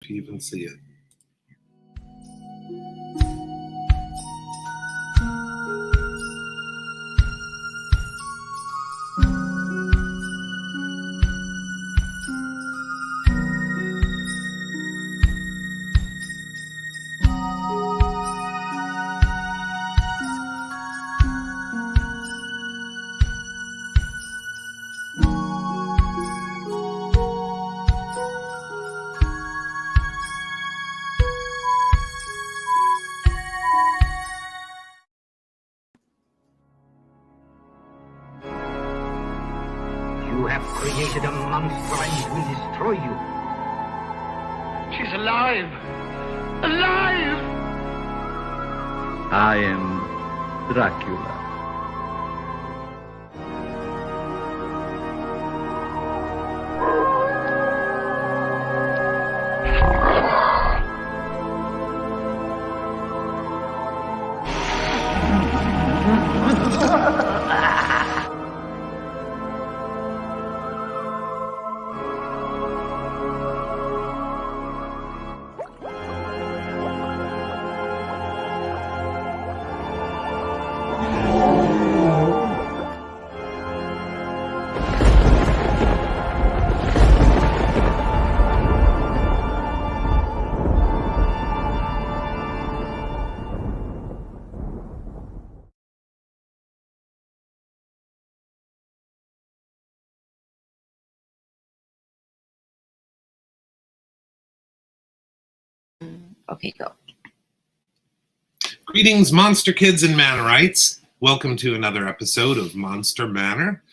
if you even see it. You have created a monster and it will destroy you. She's alive! Alive! I am Dracula. Okay, go. Greetings, monster kids and Manorites. Welcome to another episode of Monster Manor.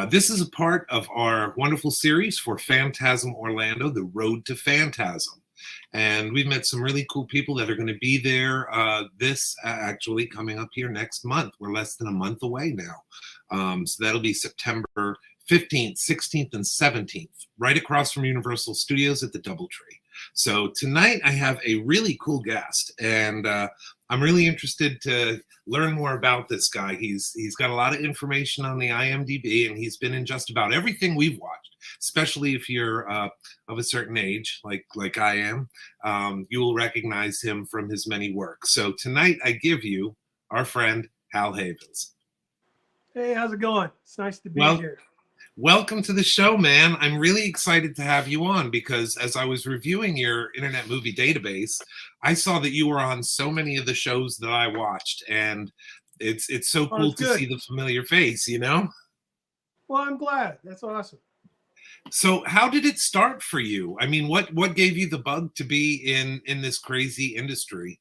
This is a part of our wonderful series for Phantasm Orlando, The Road to Phantasm. And we've met some really cool people that are going to be there actually coming up here next month. We're less than a month away now. So that'll be September 15th, 16th, and 17th, right across from Universal Studios at the Doubletree. So tonight I have a really cool guest, and I'm really interested to learn more about this guy. He's got a lot of information on the IMDb, and he's been in just about everything we've watched, especially if you're of a certain age, like I am. You will recognize him from his many works. So tonight I give you our friend Hal Havins. Hey, how's it going? It's nice to be here. Welcome to the show, man. I'm really excited to have you on because as I was reviewing your Internet Movie Database, I saw that you were on so many of the shows that I watched, and it's so cool to see the familiar face, you know? Well, I'm glad. That's awesome. So how did it start for you? I mean, what gave you the bug to be in this crazy industry?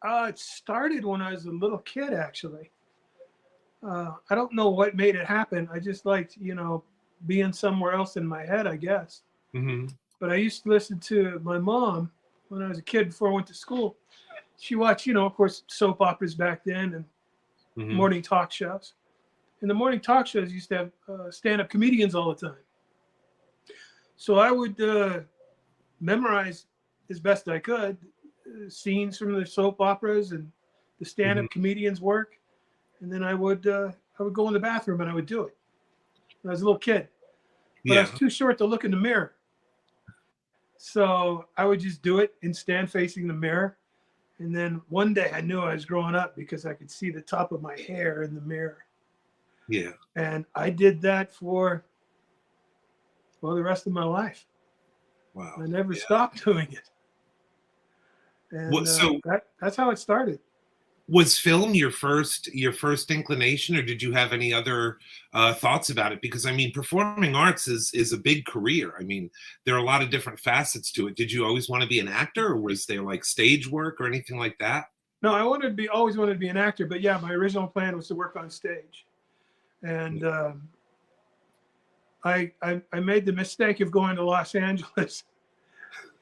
It started when I was a little kid, actually. I don't know what made it happen. I just liked, being somewhere else in my head, I guess. Mm-hmm. But I used to listen to my mom when I was a kid before I went to school. She watched, of course, soap operas back then and Mm-hmm. morning talk shows. And the morning talk shows used to have stand-up comedians all the time. So I would memorize as best I could scenes from the soap operas and the stand-up comedians' work. And then I would go in the bathroom and I would do it when I was a little kid. But I was too short to look in the mirror. So I would just do it and stand facing the mirror. And then one day I knew I was growing up because I could see the top of my hair in the mirror. Yeah. And I did that for, the rest of my life. Wow. I never stopped doing it. And that's how it started. Was film your first inclination, or did you have any other thoughts about it? Because I mean, performing arts is a big career. I mean, there are a lot of different facets to it. Did you always want to be an actor, or was there like stage work or anything like that? No, I always wanted to be an actor, but yeah, my original plan was to work on stage. And I made the mistake of going to Los Angeles,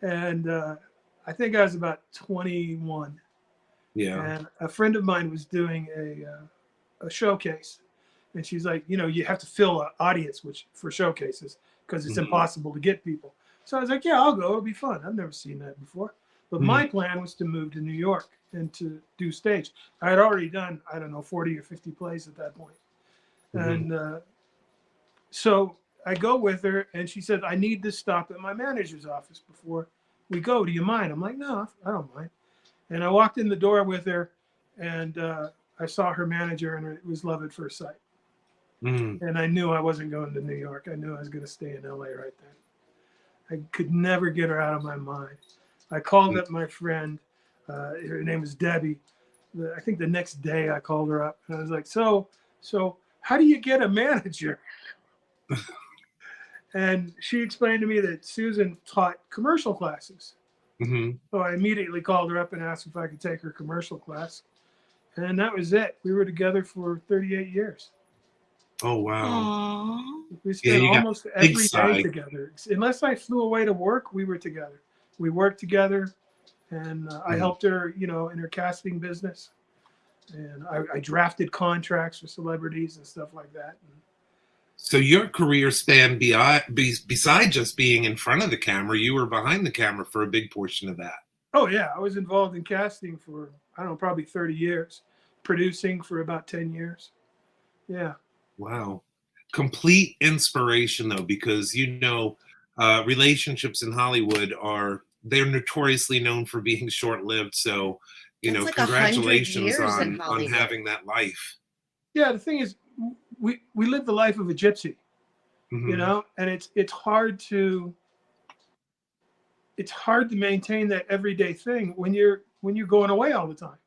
and I think I was about 21. Yeah. And a friend of mine was doing a showcase, and she's like, you have to fill an audience for showcases because it's impossible to get people. So I was like, yeah, I'll go. It'll be fun. I've never seen that before. But my plan was to move to New York and to do stage. I had already done, 40 or 50 plays at that point. And so I go with her, and she said, I need to stop at my manager's office before we go. Do you mind? I'm like, no, I don't mind. And I walked in the door with her, and I saw her manager, and it was love at first sight. And I knew I wasn't going to New York. I knew I was going to stay in LA right then. I could never get her out of my mind. I called up my friend. Her name was Debbie. I think the next day I called her up, and I was like, so how do you get a manager? And she explained to me that Susan taught commercial classes. So I immediately called her up and asked if I could take her commercial class. And that was it. We were together for 38 years. Oh, wow. Aww. We spent almost every day side. together. Unless I flew away to work, we were together. We worked together, and I helped her, in her casting business. And I drafted contracts for celebrities and stuff like that. So your career spanned beside just being in front of the camera, you were behind the camera for a big portion of that. Oh, yeah. I was involved in casting for, I don't know, probably 30 years. Producing for about 10 years. Yeah. Wow. Complete inspiration, though, because, relationships in Hollywood they're notoriously known for being short-lived. So, It's like 100 congratulations years in on Hollywood. having that life. Yeah, the thing is, we live the life of a gypsy, and it's hard to maintain that everyday thing when you're going away all the time.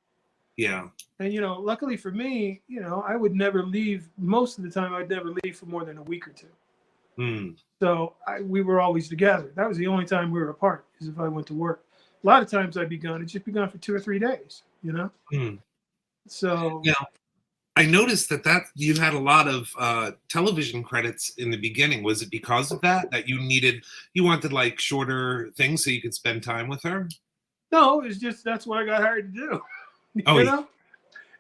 Yeah. And luckily for me, I would never leave. Most of the time, I'd never leave for more than a week or two. So we were always together. That was the only time we were apart, is if I went to work. A lot of times I'd be gone. It'd just be gone for 2 or 3 days. So yeah. I noticed that you had a lot of television credits in the beginning. Was it because of that you wanted like shorter things so you could spend time with her? No, it's just that's what I got hired to do.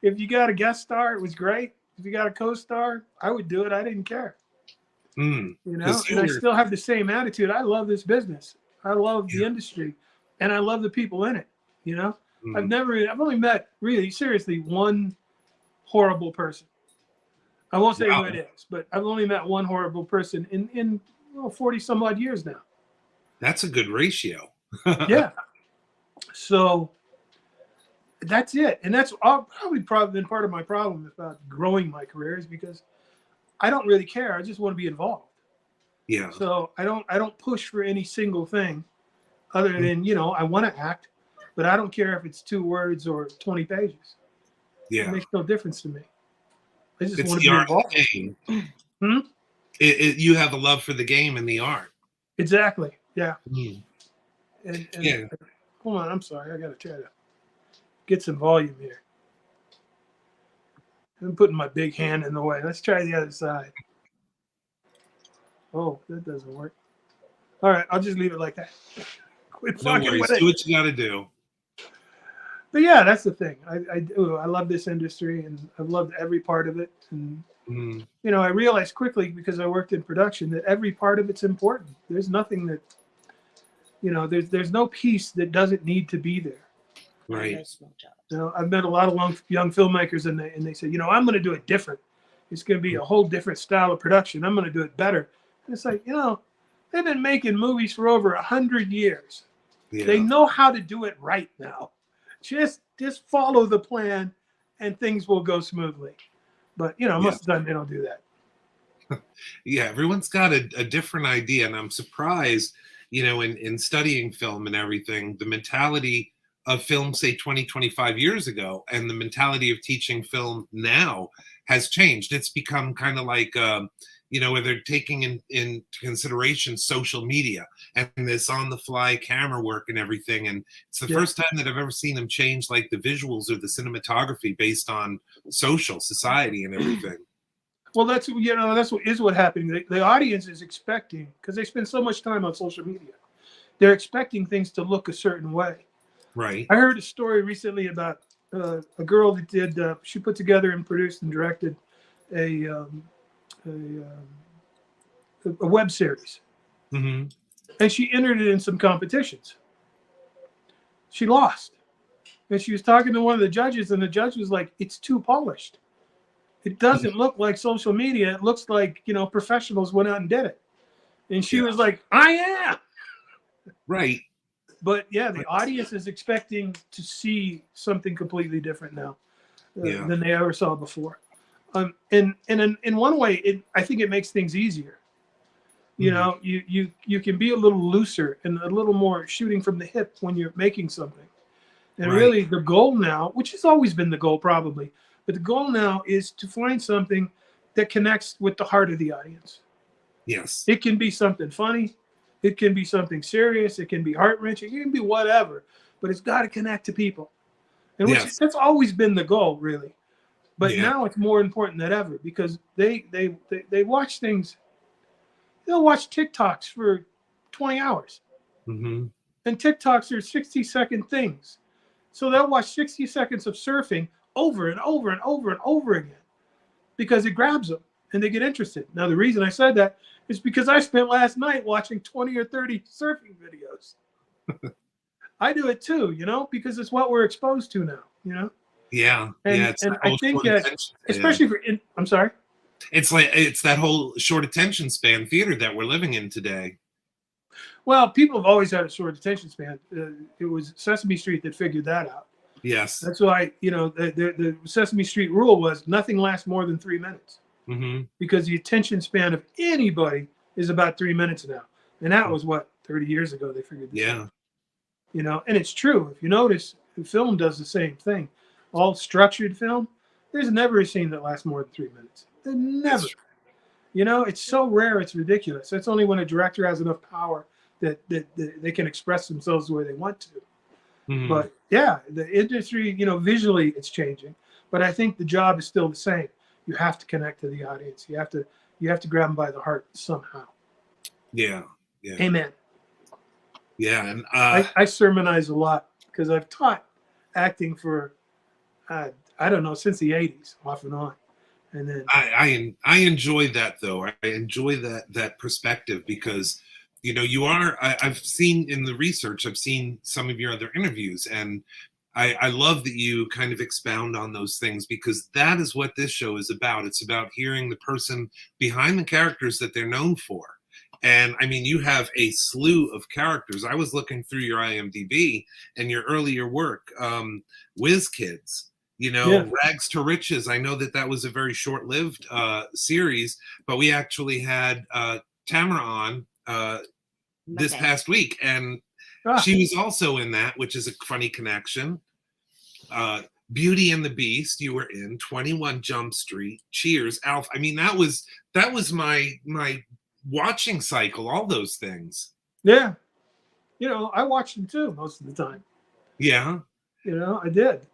If you got a guest star, it was great. If you got a co-star, I would do it. I didn't care. And I still have the same attitude. I love this business. I love the industry, and I love the people in it. I've only met, really seriously, one horrible person. I won't say who it is, but I've only met one horrible person in 40 some odd years now. That's a good ratio. Yeah. So that's it. And that's probably been part of my problem about growing my career, is because I don't really care. I just want to be involved. Yeah. So I don't push for any single thing other than, I want to act, but I don't care if it's 2 words or 20 pages. Yeah. It makes no difference to me. I just It's want the to be art of involved. the game. You have a love for the game and the art. Exactly. Yeah. And Hold on. I'm sorry. I got to try to get some volume here. I'm putting my big hand in the way. Let's try the other side. Oh, that doesn't work. All right. I'll just leave it like that. Quit no fucking worries. with it. Do what you got to do. But yeah, that's the thing. I do. I love this industry, and I've loved every part of it. And I realized quickly, because I worked in production, that every part of it's important. There's nothing that, there's no piece that doesn't need to be there. Right. I've met a lot of young filmmakers, and they say, I'm going to do it different. It's going to be a whole different style of production. I'm going to do it better. And it's like, they've been making movies for over 100 years. Yeah. They know how to do it right now. Just follow the plan, and things will go smoothly. But most of the time they don't do that. Yeah, everyone's got a different idea, and I'm surprised, in studying film and everything, the mentality of film, say 20, 25 years ago, and the mentality of teaching film now has changed. It's become kind of like where they're taking into consideration social media and this on-the-fly camera work and everything. And it's the first time that I've ever seen them change like the visuals or the cinematography based on social society and everything. Well, that's what happening. The audience is expecting, because they spend so much time on social media, they're expecting things to look a certain way. Right. I heard a story recently about a girl that she put together and produced and directed a web series. And she entered it in some competitions. She lost. And she was talking to one of the judges, and the judge was like, it's too polished. It doesn't look like social media. It looks like, professionals went out and did it. And she was like, I am. Right. But yeah, the audience is expecting to see something completely different now than they ever saw before. And in one way, I think it makes things easier. You know, you can be a little looser and a little more shooting from the hip when you're making something. And really, the goal now, which has always been the goal probably, but the goal now is to find something that connects with the heart of the audience. Yes. It can be something funny. It can be something serious. It can be heart-wrenching. It can be whatever, but it's got to connect to people. And that's always been the goal, really. But now it's more important than ever because they watch things. They'll watch TikToks for 20 hours. Mm-hmm. And TikToks are 60-second things. So they'll watch 60 seconds of surfing over and over and over and over again because it grabs them and they get interested. Now, the reason I said that is because I spent last night watching 20 or 30 surfing videos. I do it too, you know, because it's what we're exposed to now, you know? Yeah. And I think that, especially I'm sorry? It's that whole short attention span theater that we're living in today. Well, people have always had a short attention span. It was Sesame Street that figured that out. Yes. That's why, you know, the Sesame Street rule was nothing lasts more than 3 minutes. Mm-hmm. Because the attention span of anybody is about 3 minutes now. And that was, 30 years ago they figured this out. You know, and it's true. If you notice, the film does the same thing. All structured film, there's never a scene that lasts more than 3 minutes. Never. You know, it's so rare, it's ridiculous. That's only when a director has enough power that they can express themselves the way they want to. Mm-hmm. But yeah, the industry, you know, visually it's changing. But I think the job is still the same. You have to connect to the audience. You have to grab them by the heart somehow. Yeah. Amen. Yeah, and I sermonize a lot because I've taught acting for I don't know, since the 80s, off and on. And then I enjoy that though. I enjoy that perspective because, you know, I've seen in the research, I've seen some of your other interviews, and I love that you kind of expound on those things because that is what this show is about. It's about hearing the person behind the characters that they're known for. And I mean, you have a slew of characters. I was looking through your IMDb and your earlier work, Whiz Kids, you know, Rags to Riches. I know that was a very short-lived series, but we actually had Tamara on this past week, and she was also in that, which is a funny connection. Beauty and the Beast, you were in 21 Jump Street, Cheers, Alf. I mean, that was my watching cycle, all those things. Yeah. You know, I watched them too most of the time. Yeah. You know, I did.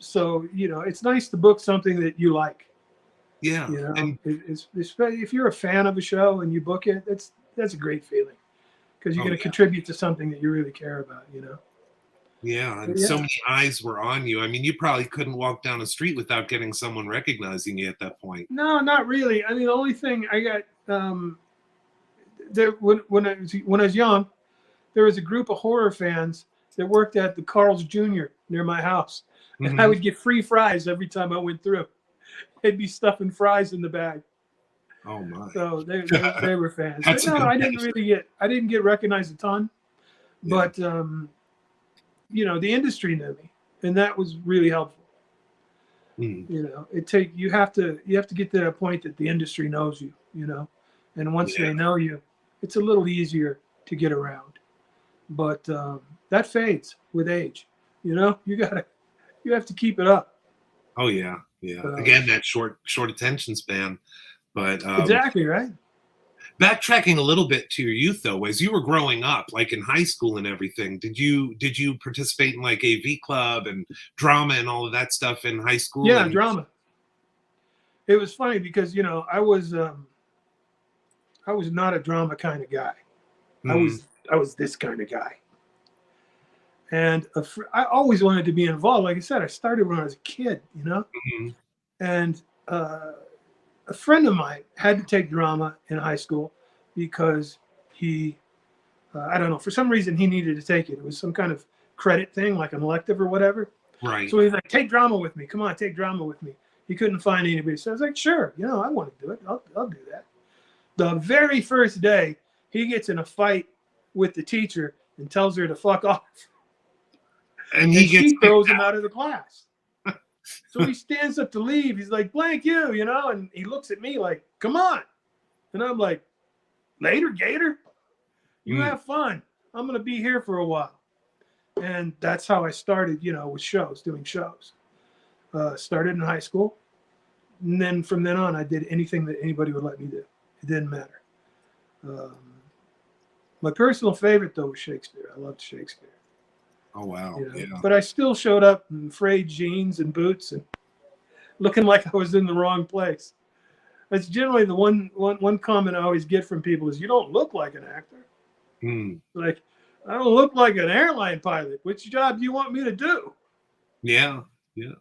So, you know, it's nice to book something that you like. Yeah. You know, and if you're a fan of a show and you book it, that's a great feeling because you're going to contribute to something that you really care about, you know? Yeah. And so many eyes were on you. I mean, you probably couldn't walk down the street without getting someone recognizing you at that point. No, not really. I mean, the only thing I got, when I was young, there was a group of horror fans that worked at the Carl's Jr. near my house. And Mm-hmm. I would get free fries every time I went through. They'd be stuffing fries in the bag. Oh my! So they were fans. But no, I didn't get recognized a ton, but you know, the industry knew me, and that was really helpful. Mm. You know, you have to get to that point that the industry knows you. You know, and once they know you, it's a little easier to get around. But that fades with age. You know, you have to keep it up. Oh yeah. Again, that short attention span. But exactly right. Backtracking a little bit to your youth, though, as you were growing up, like in high school and everything, did you participate in like AV club and drama and all of that stuff in high school? Yeah, drama. It was funny because, you know, I was not a drama kind of guy. Mm. I was this kind of guy. And I always wanted to be involved. Like I said, I started when I was a kid, you know? Mm-hmm. And a friend of mine had to take drama in high school because he, I don't know, for some reason he needed to take it. It was some kind of credit thing, like an elective or whatever. Right. So he's like, take drama with me. Come on, take drama with me. He couldn't find anybody. So I was like, sure, you know, I want to do it. I'll do that. The very first day, he gets in a fight with the teacher and tells her to fuck off. And And he gets she throws him out of the class. So he stands up to leave. He's like, blank you, you know, and he looks at me like, come on. And I'm like, later, Gator. You have fun. I'm going to be here for a while. And that's how I started, you know, with shows, doing shows. Started in high school. And then from then on, I did anything that anybody would let me do. It didn't matter. My personal favorite, though, was Shakespeare. I loved Shakespeare. Oh, wow. You know? Yeah. But I still showed up in frayed jeans and boots and looking like I was in the wrong place. That's generally the one comment I always get from people is, you don't look like an actor. Like, I don't look like an airline pilot. Which job do you want me to do? Yeah. Yeah.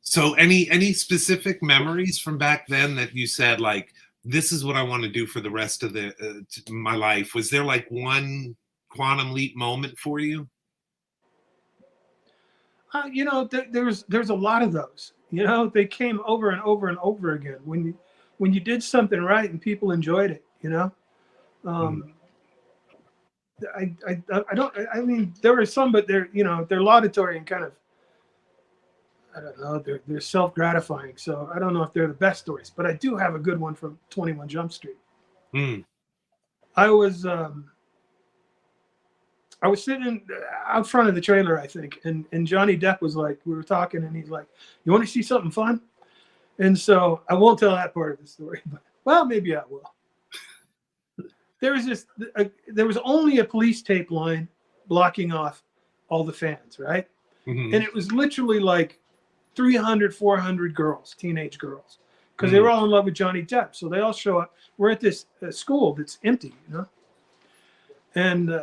So any specific memories from back then that you said, like, this is what I want to do for the rest of my life? Was there like one quantum leap moment for you? You know, there's a lot of those. You know, they came over and over and over again when you did something right and people enjoyed it. You know, I mean, there were some, but they're laudatory and kind of, I don't know, they're self-gratifying. So I don't know if they're the best stories, but I do have a good one from 21 Jump Street. I was sitting out front of the trailer, I think, and Johnny Depp was like, we were talking, and he's like, you want to see something fun? And so I won't tell that part of the story, but, well, maybe I will. There was only a police tape line blocking off all the fans, right? And it was literally like 300, 400 girls, teenage girls, because they were all in love with Johnny Depp. So they all show up. We're at this school that's empty, you know? And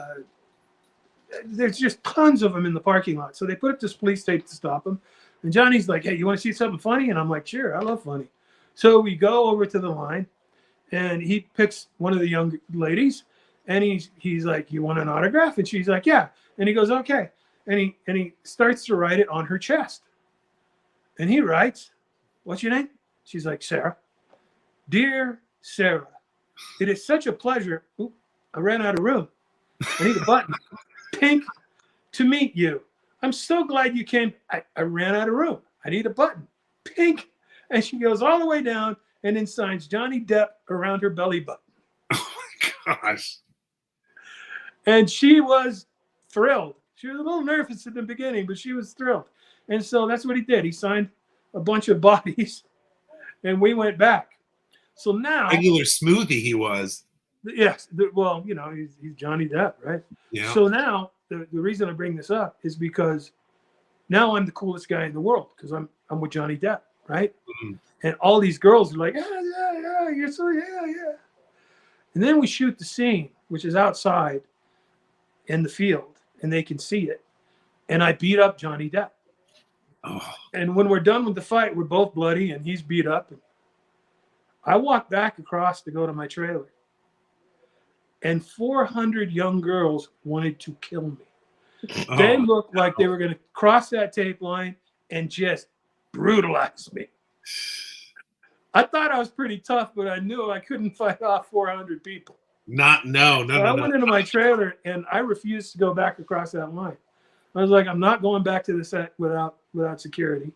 there's just tons of them in the parking lot. So they put up this police tape to stop them. And Johnny's like, hey, you want to see something funny? And I'm like, sure, I love funny. So we go over to the line, and he picks one of the young ladies, and he's like, you want an autograph? And she's like, yeah. And he goes, okay. And he starts to write it on her chest. And he writes, what's your name? She's like, Sarah. Dear Sarah, it is such a pleasure. Oop, I ran out of room. I need a button. Pink, to meet you. I'm so glad you came. I ran out of room. I need a button. Pink. And she goes all the way down and then signs Johnny Depp around her belly button. Oh my gosh. And she was thrilled. She was a little nervous at the beginning, but she was thrilled. And so that's what he did. He signed a bunch of bodies, and we went back. So now, regular smoothie he was. Yes. Well, you know, he's Johnny Depp, right? Yeah. So now the reason I bring this up is because now I'm the coolest guy in the world because I'm with Johnny Depp, right? And all these girls are like, yeah, you're so, yeah. And then we shoot the scene, which is outside in the field, and they can see it. And I beat up Johnny Depp. Oh. And when we're done with the fight, we're both bloody and he's beat up. And I walked back across to go to my trailer. And 400 young girls wanted to kill me. Oh. They looked like they were going to cross that tape line and just brutalize me. I thought I was pretty tough, but I knew I couldn't fight off 400 people. No. I went into my trailer and I refused to go back across that line. I was like, I'm not going back to the set without security,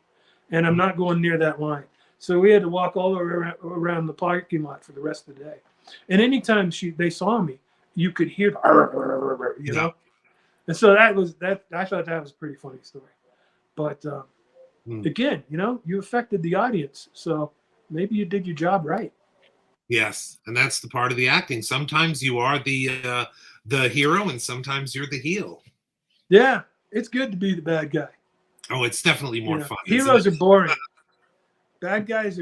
and I'm not going near that line. So we had to walk all the way around the parking lot for the rest of the day. And anytime they saw me, you could hear, you know. And so I thought that was a pretty funny story. But again, you know, you affected the audience, so maybe you did your job right. Yes, and that's the part of the acting. Sometimes you are the hero, and sometimes you're the heel. Yeah, it's good to be the bad guy. Oh, it's definitely more fun. Heroes are boring. Bad guys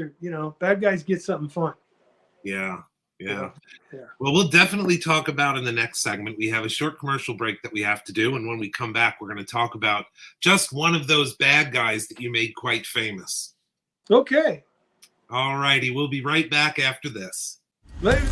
get something fun. Yeah. Well, we'll definitely talk about in the next segment. We have a short commercial break that we have to do, and when we come back, we're going to talk about just one of those bad guys that you made quite famous. Okay. All righty, we'll be right back after this. Later.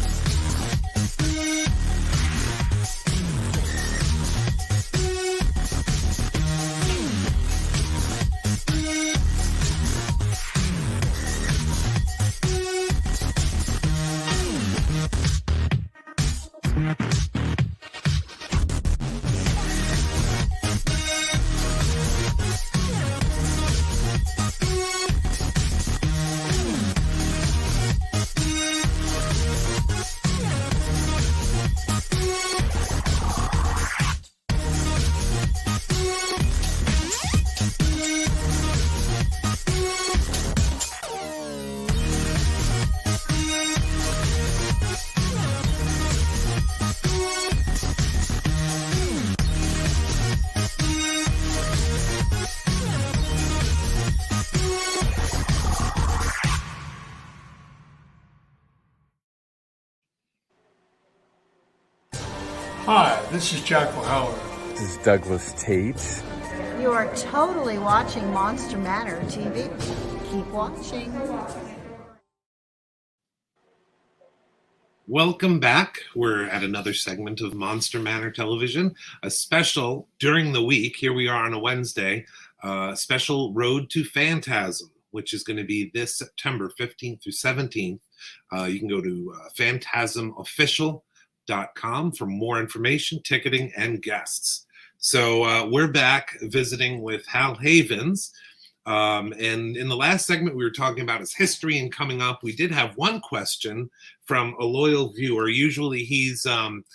This is Jackal Howard. This is Douglas Tate. You are totally watching Monster Manor TV. Keep watching. Welcome back. We're at another segment of Monster Manor Television, a special during the week. Here we are on a Wednesday, special Road to Fantasm, which is going to be this September 15th through 17th. You can go to phantasmofficial.com for more information, ticketing, and guests. So we're back visiting with Hal Havins. And in the last segment, we were talking about his history and coming up. We did have one question from a loyal viewer. Usually he's on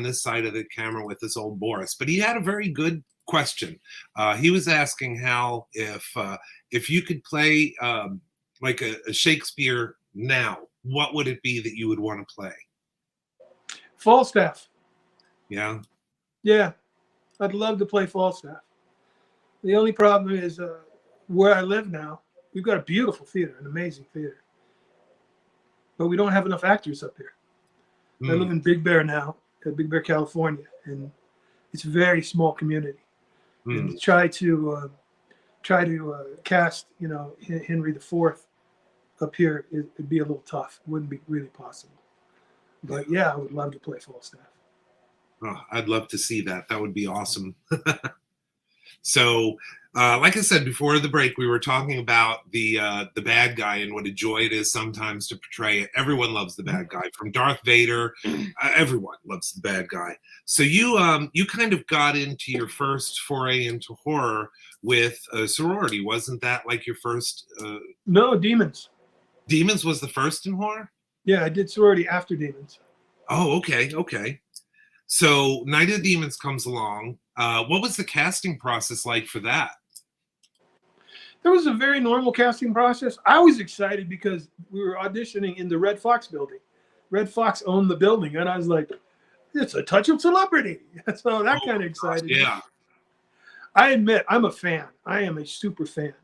this side of the camera with this old Boris, but he had a very good question. He was asking Hal if you could play like a Shakespeare now, what would it be that you would want to play? Falstaff. Yeah. Yeah, I'd love to play Falstaff. The only problem is where I live now, we've got a beautiful theater, an amazing theater, but we don't have enough actors up here. I live in Big Bear now, Big Bear, California, and it's a very small community. And to try to cast, Henry IV up here, it'd be a little tough. It wouldn't be really possible. But yeah, I would love to play Falstaff. Oh, I'd love to see that. That would be awesome. So, like I said before the break, we were talking about the bad guy and what a joy it is sometimes to portray it. Everyone loves the bad guy, from Darth Vader. Everyone loves the bad guy. So you kind of got into your first foray into horror with Sorority. Wasn't that like your first? No, Demons. Demons was the first in horror? Yeah, I did Sorority after Demons. Oh, okay. So Night of the Demons comes along. What was the casting process like for that? There was a very normal casting process. I was excited because we were auditioning in the Red Fox building. Red Fox owned the building, and I was like, it's a touch of celebrity. So that kind of excited me. Yeah. I admit, I'm a fan. I am a super fan.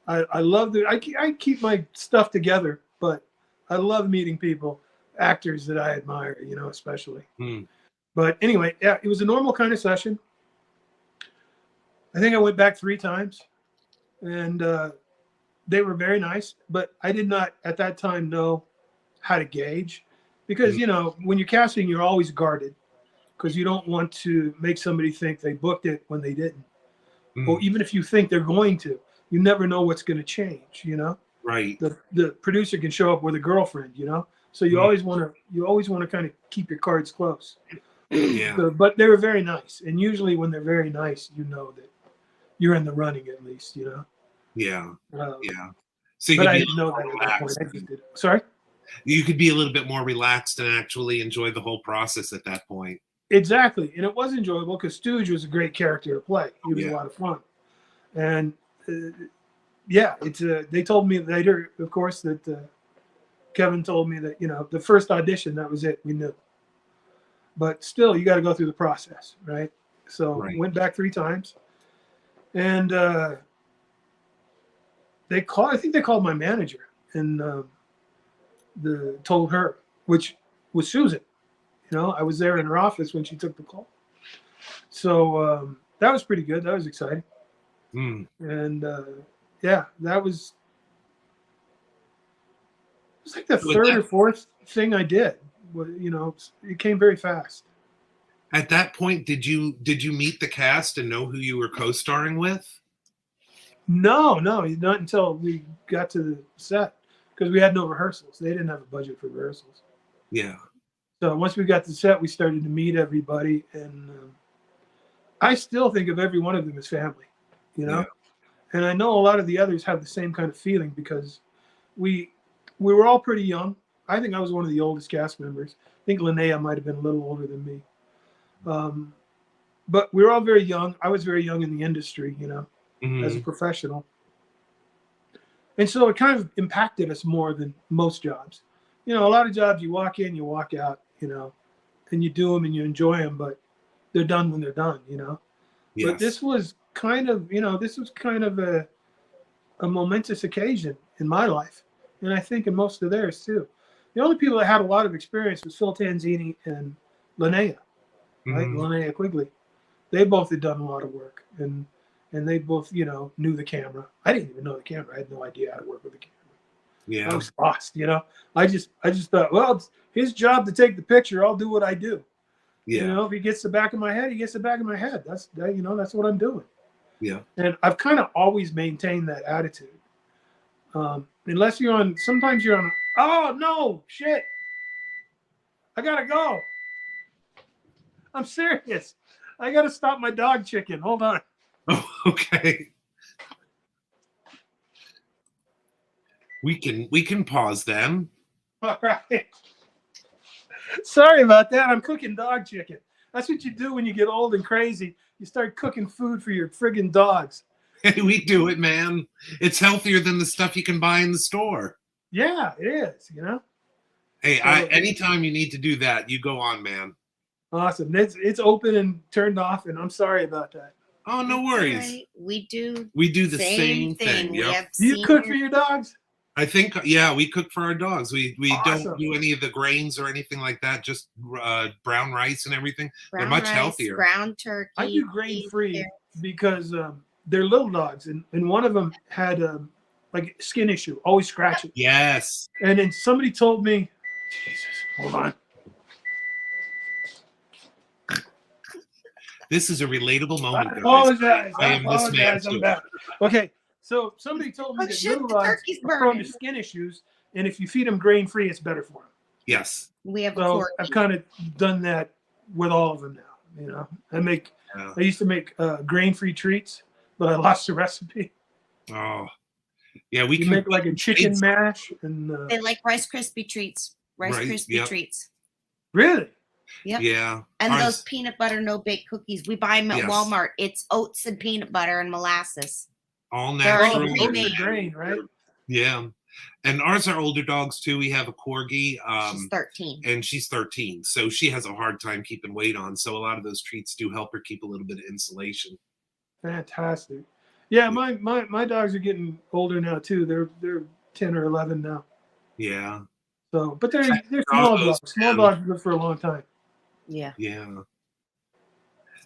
I love I keep my stuff together, but I love meeting people, actors that I admire, especially. But anyway, yeah, it was a normal kind of session. I think I went back 3 times, and they were very nice, but I did not at that time know how to gauge, because, when you're casting, you're always guarded, because you don't want to make somebody think they booked it when they didn't. Or even if you think they're going to, you never know what's going to change, Right. The producer can show up with a girlfriend, so you always want to kind of keep your cards close. Yeah. So, but they were very nice, and usually when they're very nice, that you're in the running at least, Yeah. Yeah. So you but could I be didn't know that at that point. I just did it. Sorry. You could be a little bit more relaxed and actually enjoy the whole process at that point. Exactly, and it was enjoyable because Stooge was a great character to play. He was a lot of fun, and they told me later, of course, that Kevin told me that the first audition, that was it. We knew. But still, you got to go through the process, right? So went back 3 times, and I think they called my manager and told her, which was Susan. I was there in her office when she took the call. So that was pretty good. That was exciting. And that was like the third or fourth thing I did. It came very fast. At that point, did you meet the cast and know who you were co-starring with? No, not until we got to the set, because we had no rehearsals. They didn't have a budget for rehearsals. Yeah. So once we got to the set, we started to meet everybody, and I still think of every one of them as family, Yeah. And I know a lot of the others have the same kind of feeling, because we were all pretty young. I think I was one of the oldest cast members. I think Linnea might have been a little older than me. But we were all very young. I was very young in the industry, as a professional. And so it kind of impacted us more than most jobs. A lot of jobs, you walk in, you walk out, and you do them and you enjoy them, but they're done when they're done, Yes. But this was kind of, a momentous occasion in my life. And I think in most of theirs too. The only people that had a lot of experience was Phil Tanzini and Linnea. right? Mhm. Linnea Quigley. They both had done a lot of work, and they both, knew the camera. I didn't even know the camera. I had no idea how to work with the camera. I Yeah. was lost, I just thought, well, it's his job to take the picture. I'll do what I do. Yeah. If he gets the back of my head, he gets the back of my head. That's what I'm doing. Yeah. And I've kind of always maintained that attitude. Unless sometimes you're on. Oh no, shit! I gotta go. I'm serious. I gotta stop my dog chicken. Hold on. Oh, okay. We can pause then. All right. Sorry about that. I'm cooking dog chicken. That's what you do when you get old and crazy. You start cooking food for your friggin' dogs. Hey, we do it, man. It's healthier than the stuff you can buy in the store. Yeah, it is, Hey, So- anytime you need to do that, you go on, man. Awesome. It's open and turned off, and I'm sorry about that. Oh, no That's worries. all right. We do We do the same thing. We Yep. have Do you cook for your dogs? I think, yeah, we cook for our dogs. We Awesome. don't do any of the grains or anything like that. Just brown rice and everything. brown They're much rice, healthier. Brown turkey. I do grain free because they're little dogs, and one of them had like a skin issue, always scratching. Yes. And then somebody told me, Jesus, hold on. This is a relatable moment, I guys. apologize. I am this man I'm too. back. Okay, so somebody told me Oh, that shit, little the dogs turkey's are prone to burning. skin issues, and if you feed them grain free, it's better for them. Yes. We have a So corgi. I've kind of done that with all of them now. I used to make grain free treats, but I lost the recipe. Oh, yeah. We You can make like a chicken mash, and They like Rice Krispie treats. Rice Right, Krispie yep. treats. really, Yep. Yeah. And Ours- those peanut butter no bake cookies. We buy them at Yes. Walmart. It's oats and peanut butter and molasses. all They're natural. already oats made. are grain, right? Yeah. And ours are older dogs too. We have a corgi. She's 13. And she's 13, so she has a hard time keeping weight on. So a lot of those treats do help her keep a little bit of insulation. Fantastic. Yeah, my dogs are getting older now too. They're 10 or 11 now. Yeah, So, but they're small those, dogs. Small man. dogs live for a long time. Yeah. yeah.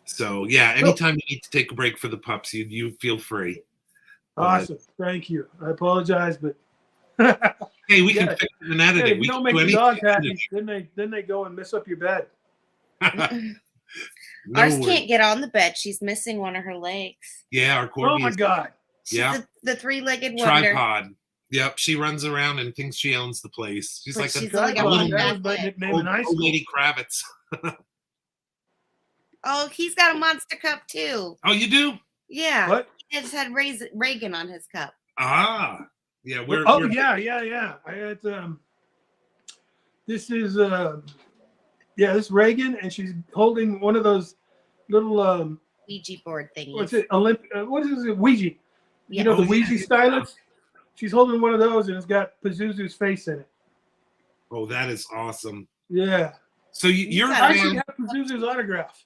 So yeah, anytime you need to take a break for the pups, you feel free. Awesome. Thank you. I apologize, but Hey, we Yeah. can fix it in hey, editing. if We you don't can make do the anything dogs in happy, editing. then they go and mess up your bed. No Ours worries. can't get on the bed. She's missing one of her legs. Yeah, our Oh corgi my is God. She's Yeah. the three-legged wonder. tripod. Yep, she runs around and thinks she owns the place. She's But like she's a like a Tripod, little that was my bad nickname old, in high old school. lady Kravitz. Oh, he's got a monster cup too. Oh, you do? Yeah. What? He just had Reagan on his cup. Ah, yeah. We're Yeah. I had this is this is Reagan, and she's holding one of those little Ouija board thingy. what's it? What is it? Ouija. Yeah. The Oh, Ouija yeah. stylus. She's holding one of those, and it's got Pazuzu's face in it. Oh, that is awesome. Yeah. So you're a got I it. actually fan. have Pazuzu's autograph.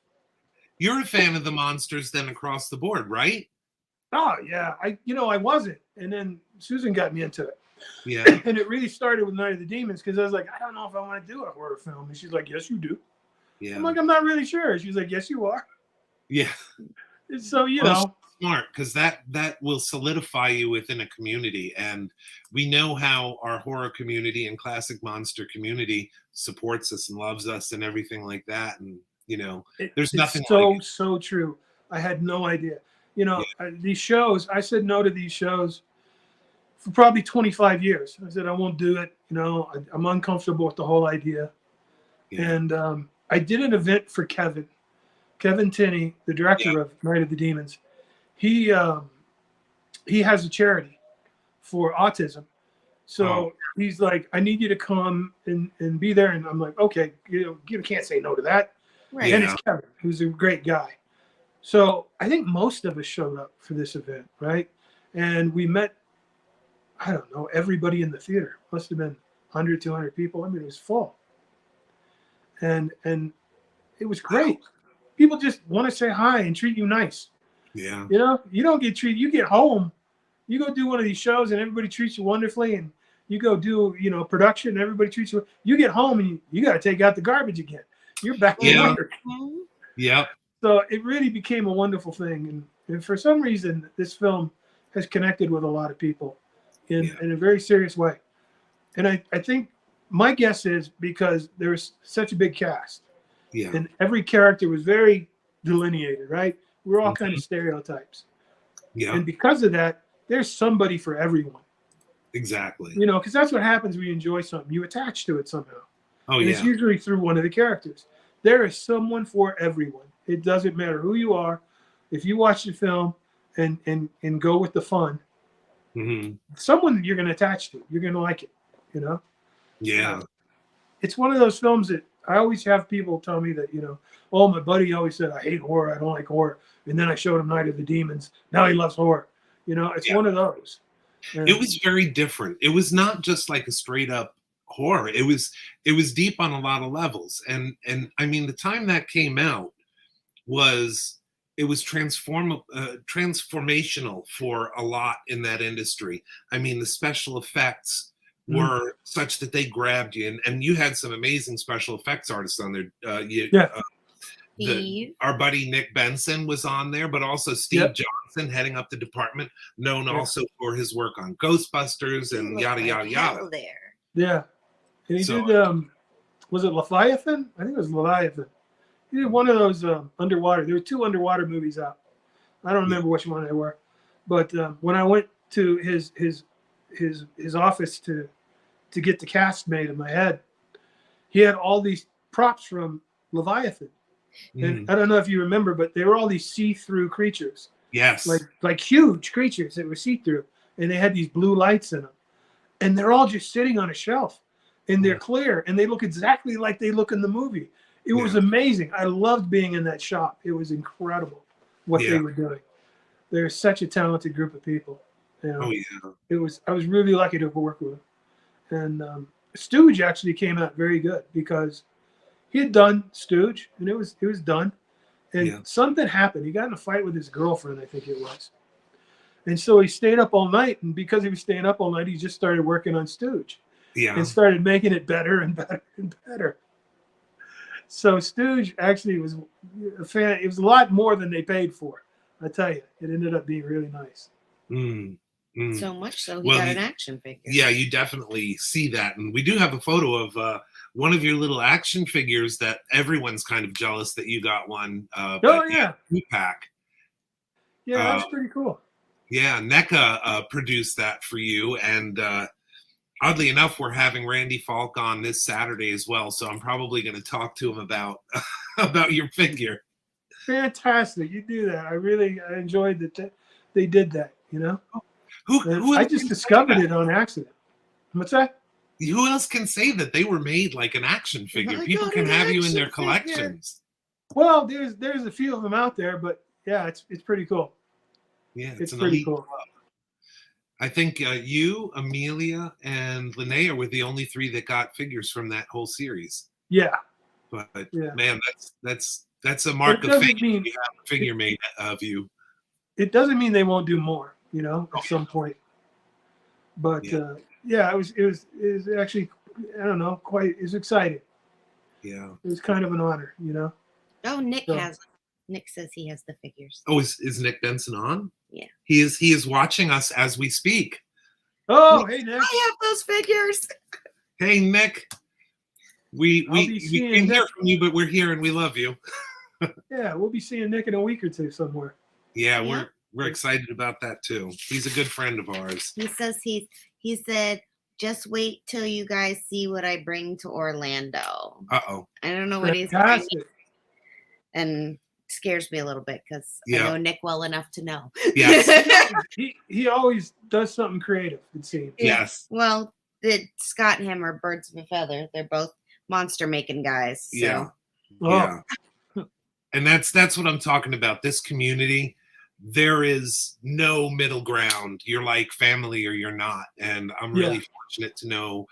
You're a fan of the monsters then across the board, right? Oh yeah, I wasn't, and then Susan got me into it, Yeah. and it really started with Night of the Demons because I was like, I don't know if I want to do a horror film, and she's like, yes, you do. I'm Yeah. like, I'm not really sure. She's like, yes, you are. Yeah. And so Well, smart, because that will solidify you within a community, and we know how our horror community and classic monster community supports us and loves us and everything like that. And there's nothing so like it. so true. I had no idea. These shows, I said no to these shows for probably 25 years. I said I won't do it. I'm uncomfortable with the whole idea. Yeah. And I did an event for Kevin Tinney, the director of Night of the Demons. He has a charity for autism. So he's like, I need you to come and be there. And I'm like, okay, you can't say no to that. Right. And Yeah. it's Kevin, who's a great guy. So I think most of us showed up for this event, right? And we met, I don't know, everybody in the theater. Must have been 100, 200 people. I mean, it was full. And it was great. People just want to say hi and treat you nice. Yeah. You don't get treated. You get home, you go do one of these shows and everybody treats you wonderfully, and you go do production and everybody treats you. You get home and you got to take out the garbage again. You're back to Yeah. work. Mhm. Yep. So it really became a wonderful thing. And for some reason, this film has connected with a lot of people in a very serious way. And I think my guess is because there was such a big cast. Yeah. And every character was very delineated, right? We're all kind of stereotypes. Yeah. And because of that, there's somebody for everyone. Exactly. You know, because that's what happens when you enjoy something. You attach to it somehow. Oh, and yeah. It's usually through one of the characters. There is someone for everyone. It doesn't matter who you are. If you watch the film and go with the fun, someone you're going to attach to. You're going to like it, you know? Yeah. It's one of those films that I always have people tell me that, you know, oh, my buddy always said, I hate horror. I don't like horror. And then I showed him Night of the Demons. Now he loves horror. You know, it's one of those. And it was very different. It was not just like a straight up horror. It was deep on a lot of levels. And I mean, the time that came out was transformational for a lot in that industry. I mean, the special effects were such that they grabbed you, and you had some amazing special effects artists on there. Our buddy Nick Benson was on there, but also Steve Johnson heading up the department, known also for his work on Ghostbusters and yada yada yada. Yeah, and he did. Was it Leviathan? I think it was Leviathan. He did one of those underwater. There were 2 underwater movies out. I don't remember which one they were, but when I went to his office to get the cast made in my head, he had all these props from Leviathan. And I don't know if you remember, but they were all these see-through creatures. Yes. Like huge creatures that were see-through. And they had these blue lights in them. And they're all just sitting on a shelf. And they're clear. And they look exactly like they look in the movie. It was amazing. I loved being in that shop. It was incredible what they were doing. They're such a talented group of people. You know? I was really lucky to work with them. And Stooge actually came out very good because he had done Stooge, and it was done. And something happened. He got in a fight with his girlfriend, I think it was. And so he stayed up all night. And because he was staying up all night, he just started working on Stooge. Yeah. And started making it better and better and better. So Stooge actually was a fan. It was a lot more than they paid for. I tell you, it ended up being really nice. So much so he got an action figure. Yeah, you definitely see that. And we do have a photo of one of your little action figures that everyone's kind of jealous that you got one. Pack. Yeah, that's pretty cool. Yeah, NECA produced that for you. And oddly enough, we're having Randy Falk on this Saturday as well. So I'm probably going to talk to him about your figure. Fantastic. You do that. I enjoyed that they did that, you know? I just discovered it on accident. What's that? Who else can say that they were made like an action figure? People can have you in their collections. Well, there's a few of them out there, but yeah, it's pretty cool. Yeah, it's pretty cool. I think you, Amelia, and Linnea were the only 3 that got figures from that whole series. Yeah. But man, that's a mark of fame. You have a figure made of you. It doesn't mean they won't do more, you know, at some point. But it was actually, I don't know, it was exciting. Yeah. It was kind of an honor, you know. Oh, Nick says he has the figures. Oh, is Nick Benson on? Yeah. He is watching us as we speak. Oh, hey Nick. I have those figures. Hey Nick. We came here from you, but we're here and we love you. Yeah, we'll be seeing Nick in a week or 2 somewhere. Yeah, we're excited about that too. He's a good friend of ours. He says he said, just wait till you guys see what I bring to Orlando. Uh-oh. I don't know what he's bringing. And scares me a little bit because I know Nick well enough to know. Yes. he always does something creative, it seems. Yes. Well, Scott and him are birds of a feather. They're both monster making guys. So. Yeah. Yeah. And that's what I'm talking about. This community, there is no middle ground. You're like family or you're not. And I'm really fortunate to know,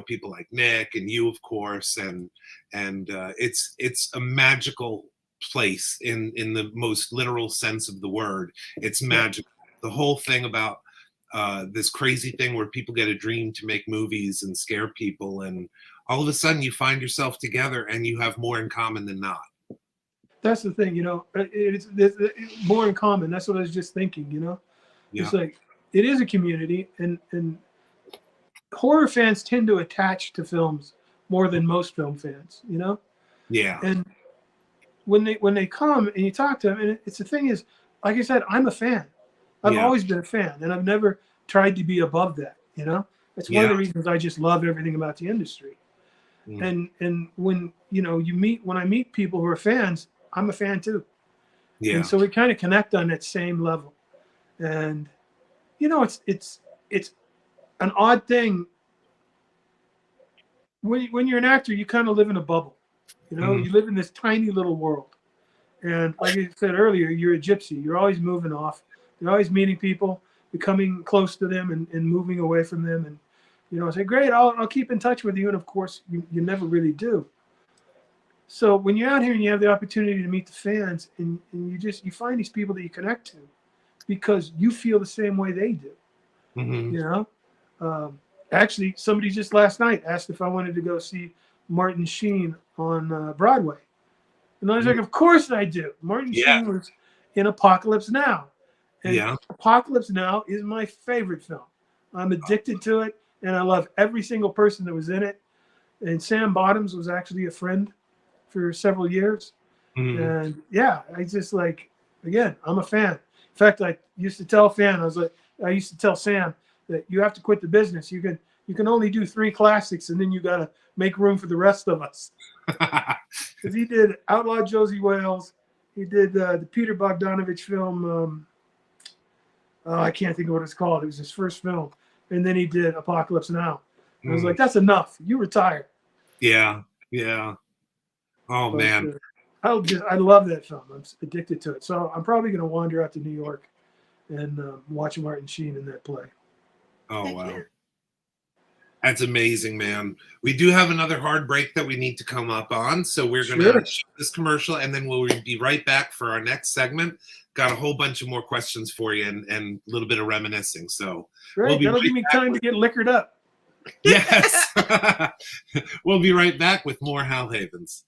people like Nick and you, of course. And it's a magical place in the most literal sense of the word. It's magical. The whole thing about this crazy thing where people get a dream to make movies and scare people. And all of a sudden you find yourself together and you have more in common than not. That's the thing, you know. It's more in common. That's what I was just thinking, you know. Yeah. It's like it is a community, and horror fans tend to attach to films more than most film fans, you know. Yeah. And when they come and you talk to them, and it's the thing is, like I said, I'm a fan. I've always been a fan, and I've never tried to be above that, you know. That's one of the reasons I just love everything about the industry. And when when I meet people who are fans, I'm a fan too. Yeah. And so we kind of connect on that same level. And you know, it's an odd thing. When you're an actor, you kind of live in a bubble. You know, you live in this tiny little world. And like I said earlier, you're a gypsy. You're always moving off. You're always meeting people, becoming close to them and moving away from them. And, you know, I say, great, I'll keep in touch with you. And of course, you never really do. So when you're out here and you have the opportunity to meet the fans and you find these people that you connect to because you feel the same way they do, you know? Actually, somebody just last night asked if I wanted to go see Martin Sheen on Broadway. And I was like, of course I do. Martin Sheen was in Apocalypse Now. And Apocalypse Now is my favorite film. I'm addicted to it, and I love every single person that was in it. And Sam Bottoms was actually a friend for several years. And I just like, again, I'm a fan. In fact, I used to tell Sam that you have to quit the business. You can only do 3 classics, and then you got to make room for the rest of us. Because he did Outlaw Josie Wales. He did the Peter Bogdanovich film. I can't think of what it's called. It was his first film. And then he did Apocalypse Now. I was like, that's enough. You retire. Yeah. Yeah. Oh, but, man. I love that film. I'm addicted to it. So I'm probably going to wander out to New York and watch Martin Sheen in that play. Oh, wow. That's amazing, man. We do have another hard break that we need to come up on. So we're going to show this commercial, and then we'll be right back for our next segment. Got a whole bunch of more questions for you and a little bit of reminiscing. So that'll give me time to get liquored up. Yes. We'll be right back with more Hal Havins.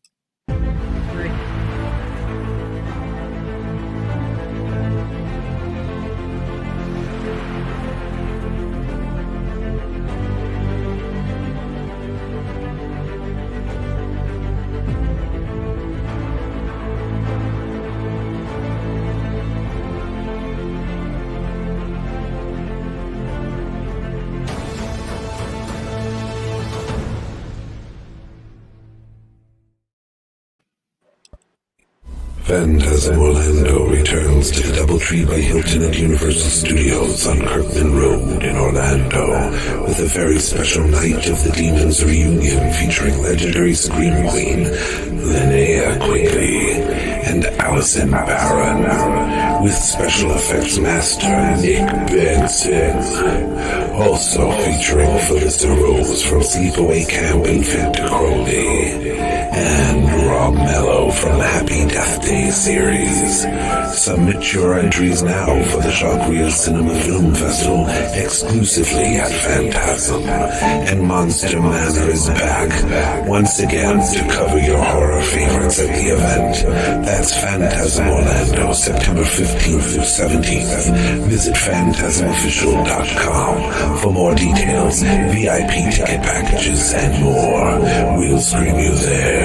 Fantasm Orlando returns to the Doubletree by Hilton at Universal Studios on Kirkman Road in Orlando with a very special night of the Demons reunion featuring legendary scream queen Linnea Quigley and Allison Barron with special effects master Nick Benson. Also featuring Felissa Rose from Sleepaway Camp and Fanta Crowley and Rob Mello from Happy Death Day series. Submit your entries now for the Shock Reel Cinema Film Festival exclusively at Fantasm. And Monster Manor is back once again to cover your horror favorites at the event. That's Fantasm Orlando, September 15th through 17th. Visit phantasmofficial.com for more details, VIP ticket packages, and more. We'll scream you there.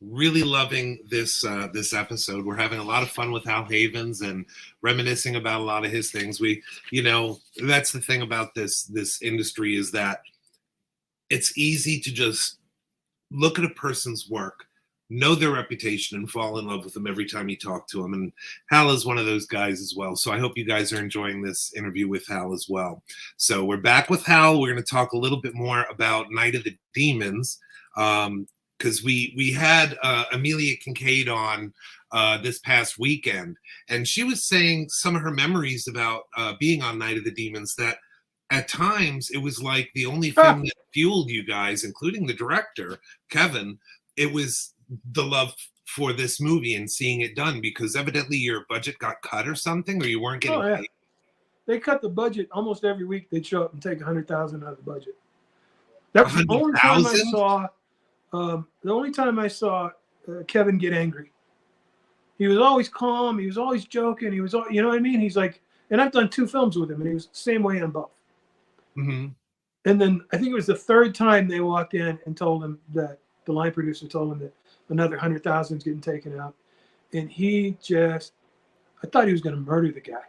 Really loving this episode. We're having a lot of fun with Hal Havins and reminiscing about a lot of his things. That's the thing about this industry is that it's easy to just look at a person's work, know their reputation, and fall in love with them every time you talk to them. And Hal is one of those guys as well. So I hope you guys are enjoying this interview with Hal as well. So we're back with Hal. We're going to talk a little bit more about Night of the Demons. Because we had Amelia Kincaid on this past weekend, and she was saying some of her memories about being on Night of the Demons, that at times it was like the only thing that fueled you guys, including the director, Kevin, it was the love for this movie and seeing it done, because evidently your budget got cut or something, or you weren't getting paid. They cut the budget almost every week. They'd show up and take $100,000 out of the budget. That was the only time I 100,000? saw. The only time I saw Kevin get angry. He was always calm. He was always joking. He was, you know what I mean? He's like, and I've done 2 films with him, and he was the same way on both. Mm-hmm. And then I think it was the 3rd time they walked in and told him that the line producer told him that another 100,000 is getting taken out, and he just, I thought he was going to murder the guy.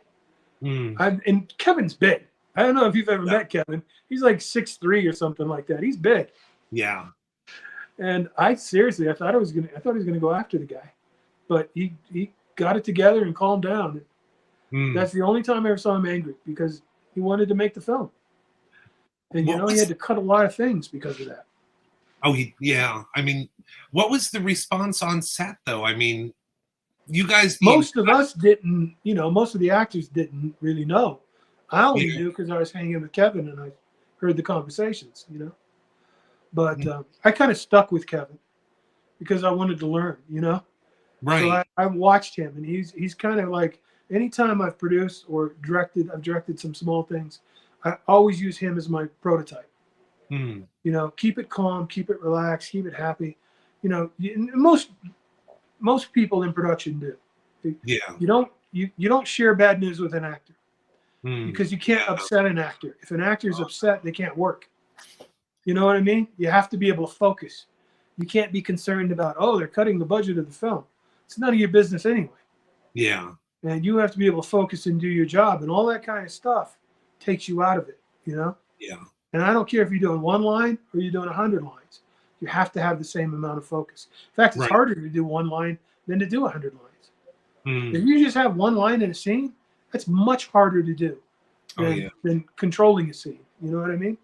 And Kevin's big. I don't know if you've ever met Kevin. He's like 6'3" or something like that. He's big. Yeah. And I thought he was gonna go after the guy, but he got it together and calmed down. That's the only time I ever saw him angry, because he wanted to make the film, and he had to cut a lot of things because of that. Oh, yeah. I mean, what was the response on set, though? I mean, you guys. Most of us didn't. Most of the actors didn't really know. I only knew because I was hanging with Kevin and I heard the conversations. But I kind of stuck with Kevin because I wanted to learn, Right. So I watched him, and he's kind of like, anytime I've produced or directed, I've directed some small things, I always use him as my prototype. Keep it calm, keep it relaxed, keep it happy. Most people in production do. Yeah. You don't share bad news with an actor because you can't upset an actor. If an actor is upset, they can't work. You know what I mean? You have to be able to focus. You can't be concerned about, they're cutting the budget of the film. It's none of your business anyway. Yeah. And you have to be able to focus and do your job, and all that kind of stuff takes you out of it, Yeah. And I don't care if you're doing 1 line or you're doing 100 lines. You have to have the same amount of focus. In fact, it's harder to do 1 line than to do 100 lines. If you just have 1 line in a scene, that's much harder to do than controlling a scene. You know what I mean?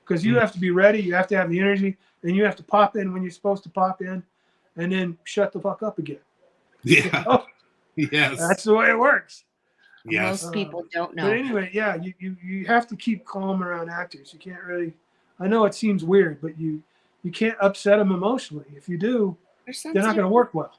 Because you have to be ready, you have to have the energy, and you have to pop in when you're supposed to pop in, and then shut the fuck up again. Yeah. Yes. That's the way it works. Yes. Most people don't know. But anyway, you have to keep calm around actors. You can't really, I know it seems weird, but you can't upset them emotionally. If you do, they're not going to work well.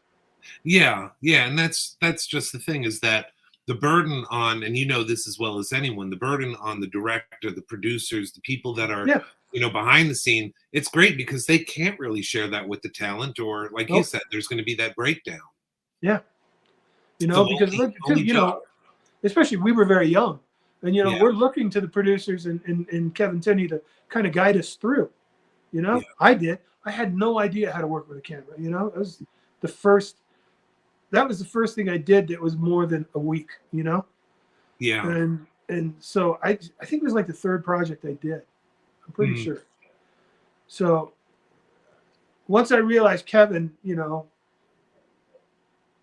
Yeah. And that's just the thing, is that the burden on, and this as well as anyone, the burden on the director, the producers, the people that are, behind the scene, it's great because they can't really share that with the talent, or like you said, there's going to be that breakdown. Yeah. Because especially we were very young, and, we're looking to the producers and Kevin Tinney to kind of guide us through, I did. I had no idea how to work with a camera, it was that was the first thing I did that was more than a week, Yeah. And so I think it was like the 3rd project I did. I'm pretty sure. So once I realized Kevin,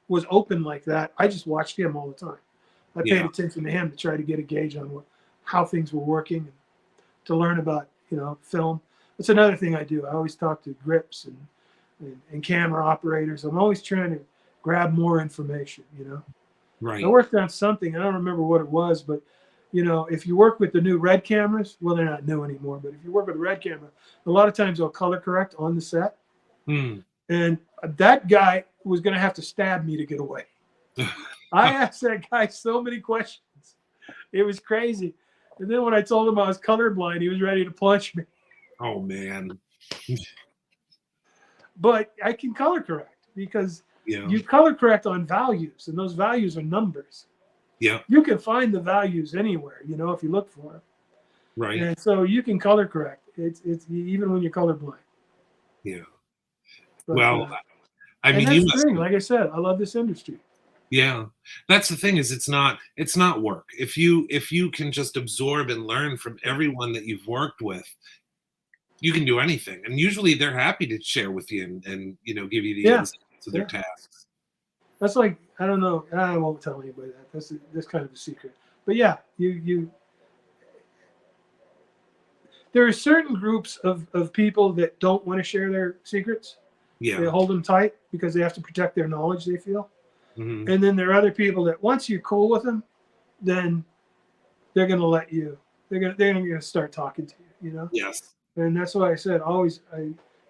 was open like that, I just watched him all the time. I paid attention to him to try to get a gauge on how things were working, and to learn about, film. That's another thing I do. I always talk to grips and camera operators. I'm always trying to grab more information, Right. I worked on something, I don't remember what it was, but if you work with the new red cameras, well, they're not new anymore, but if you work with a red camera, a lot of times they'll color correct on the set. And that guy was going to have to stab me to get away. I asked that guy so many questions. It was crazy. And then when I told him I was colorblind, he was ready to punch me. Oh, man. But I can color correct because you color correct on values, and those values are numbers. Yeah. You can find the values anywhere, if you look for them. Right. And so you can color correct. It's even when you're colorblind. Yeah. But, well, I mean, that's the thing. Like I said, I love this industry. Yeah, that's the thing, is it's not work. If you can just absorb and learn from everyone that you've worked with, you can do anything. And usually they're happy to share with you and give you the insights to their tasks. That's like, I don't know. I won't tell anybody that. That's kind of a secret. But yeah, there are certain groups of people that don't want to share their secrets. Yeah. They hold them tight because they have to protect their knowledge, they feel. Mm-hmm. And then there are other people that once you're cool with them, then they're going to let you, they're going to start talking to you, Yes. And that's why I said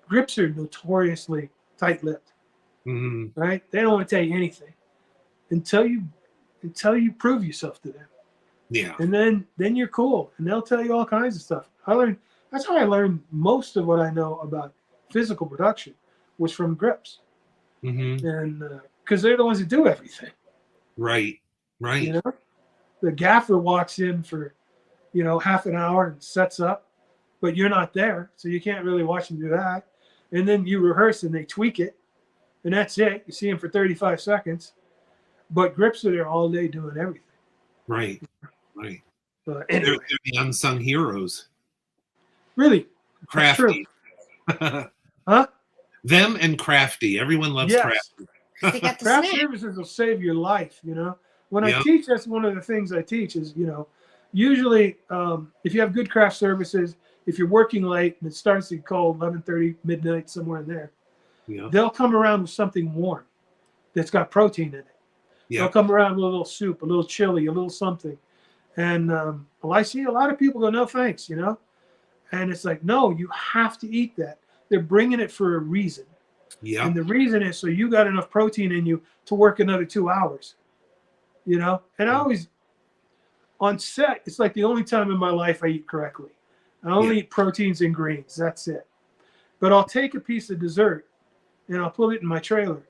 grips are notoriously tight-lipped, right? They don't want to tell you anything until you prove yourself to them. Yeah. And then you're cool, and they'll tell you all kinds of stuff. I That's how I learned most of what I know about physical production was from grips. Mm-hmm. And because they're the ones that do everything. Right. You know, the gaffer walks in for, half an hour and sets up, but you're not there, so you can't really watch them do that. And then you rehearse and they tweak it, and that's it. You see them for 35 seconds, but grips are there all day doing everything. Right. Anyway. They're the unsung heroes. Really? Crafty. Huh? Them and Crafty. Everyone loves Crafty. Craft services will save your life, When I teach, that's one of the things I teach is, usually if you have good craft services, if you're working late and it starts to cold, 11:30, midnight, somewhere in there, they'll come around with something warm that's got protein in it. They'll come around with a little soup, a little chili, a little something. And I see a lot of people go, no thanks, And it's like, no, you have to eat that. They're bringing it for a reason. Yeah. And the reason is so you got enough protein in you to work another 2 hours. And I always, on set, it's like the only time in my life I eat correctly. I only eat proteins and greens. That's it. But I'll take a piece of dessert and I'll put it in my trailer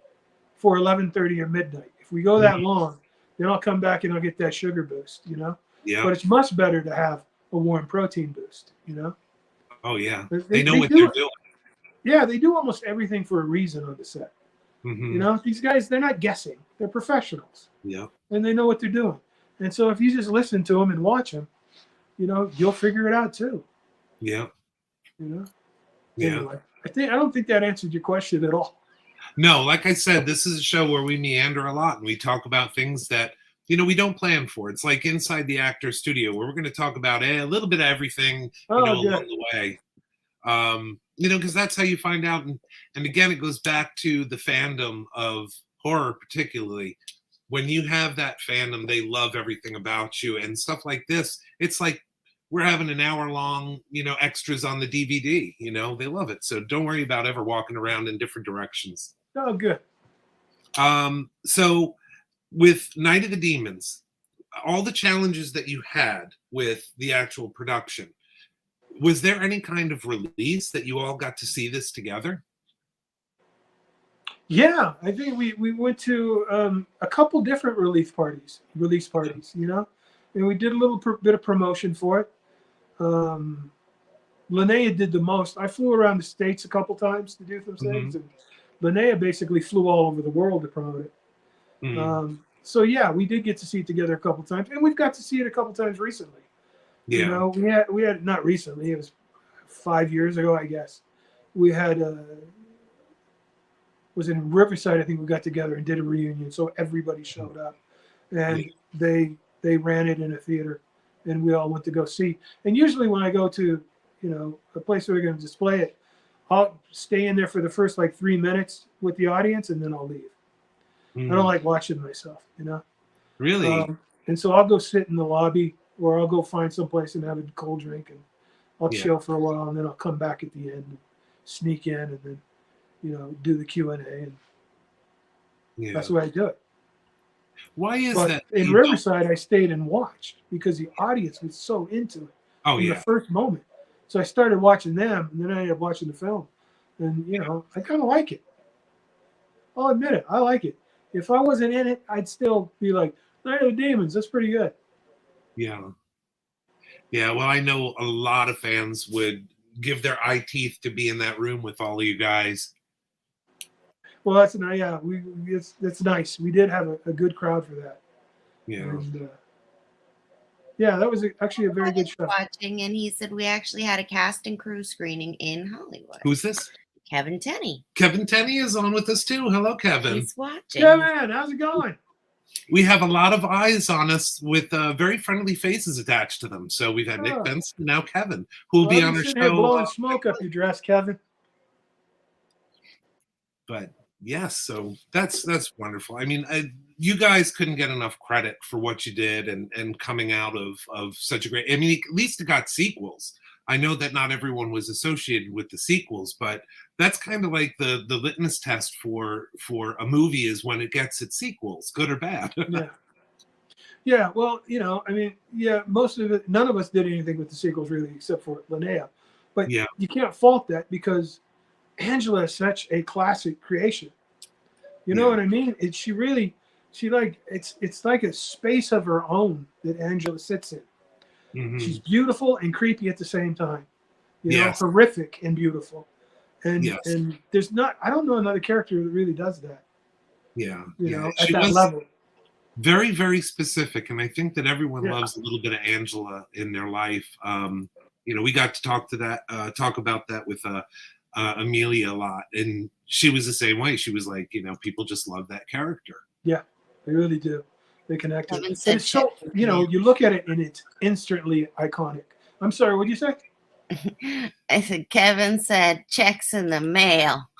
for 11:30 or midnight. If we go that long, then I'll come back and I'll get that sugar boost, Yeah. But it's much better to have a warm protein boost, Oh, yeah. They know what they're doing. Yeah, they do almost everything for a reason on the set. Mm-hmm. These guys, they're not guessing. They're professionals. Yeah. And they know what they're doing. And so if you just listen to them and watch them, you'll figure it out too. Yeah. Yeah. Anyway, I don't think that answered your question at all. No, like I said, this is a show where we meander a lot and we talk about things that, we don't plan for. It's like inside the actor studio where we're going to talk about a little bit of everything, along the way. Because that's how you find out. And again, it goes back to the fandom of horror, particularly. When you have that fandom, they love everything about you and stuff like this. It's like we're having an hour-long, extras on the DVD. They love it. So don't worry about ever walking around in different directions. Oh, good. So with Night of the Demons, all the challenges that you had with the actual production, was there any kind of release that you all got to see this together? Yeah, I think we went to a couple different release parties, and we did a little bit of promotion for it. Linnea did the most. I flew around the States a couple times to do some things, and Linnea basically flew all over the world to promote it. So yeah, we did get to see it together a couple times, and we've got to see it a couple times recently. Yeah. We had not recently. It was 5 years ago, I guess. We had was in Riverside. I think we got together and did a reunion, so everybody showed up, and they ran it in a theater, and we all went to go see. And usually when I go to a place where they're going to display it, I'll stay in there for the first 3 minutes with the audience, and then I'll leave. I don't like watching myself, Really? And so I'll go sit in the lobby, or I'll go find someplace and have a cold drink, and I'll chill for a while, and then I'll come back at the end and sneak in, and then do the Q&A, and that's the way I do it. Why is but that? In Riverside, I stayed and watched because the audience was so into it in the first moment. So I started watching them, and then I ended up watching the film, and I kind of like it. I'll admit it, I like it. If I wasn't in it, I'd still be like, Night of the Demons, that's pretty good. Yeah. Yeah, well, I know a lot of fans would give their eye teeth to be in that room with all of you guys. Well, that's nice. We did have a good crowd for that. Yeah. And, that was actually a very good show. Watching, and he said we actually had a cast and crew screening in Hollywood. Who's this? Kevin Tenney. Kevin Tenney is on with us too. Hello, Kevin. He's watching. Kevin, how's it going? We have a lot of eyes on us with very friendly faces attached to them. So we've had Nick Benson, now Kevin, who will be on our show. Here blowing smoke up your dress, Kevin. But yes, so that's wonderful. I mean, you guys couldn't get enough credit for what you did and coming out of such a great. I mean, at least it got sequels. I know that not everyone was associated with the sequels, but that's kind of like the litmus test for a movie is when it gets its sequels, good or bad. Yeah. Well, most of it, none of us did anything with the sequels really, except for Linnea. But Yeah. you can't fault that because Angela is such a classic creation. You know what I mean? She like it's like a space of her own that Angela sits in. Mm-hmm. She's beautiful and creepy at the same time. You know, Yes. horrific and beautiful. And Yes. and there's not I don't know another character that really does that. Yeah. You Yeah. know, at She that was level. very, very specific, and I think that everyone Yeah. loves a little bit of Angela in their life. You know, we got to talk about that with Amelia a lot, and she was the same way. She was like, you know, people just love that character. Yeah, they really do. They connect it. Kevin And said it's so, you know, you look at it and it's instantly iconic. I'm sorry, what'd you say? I said, Kevin said, checks in the mail.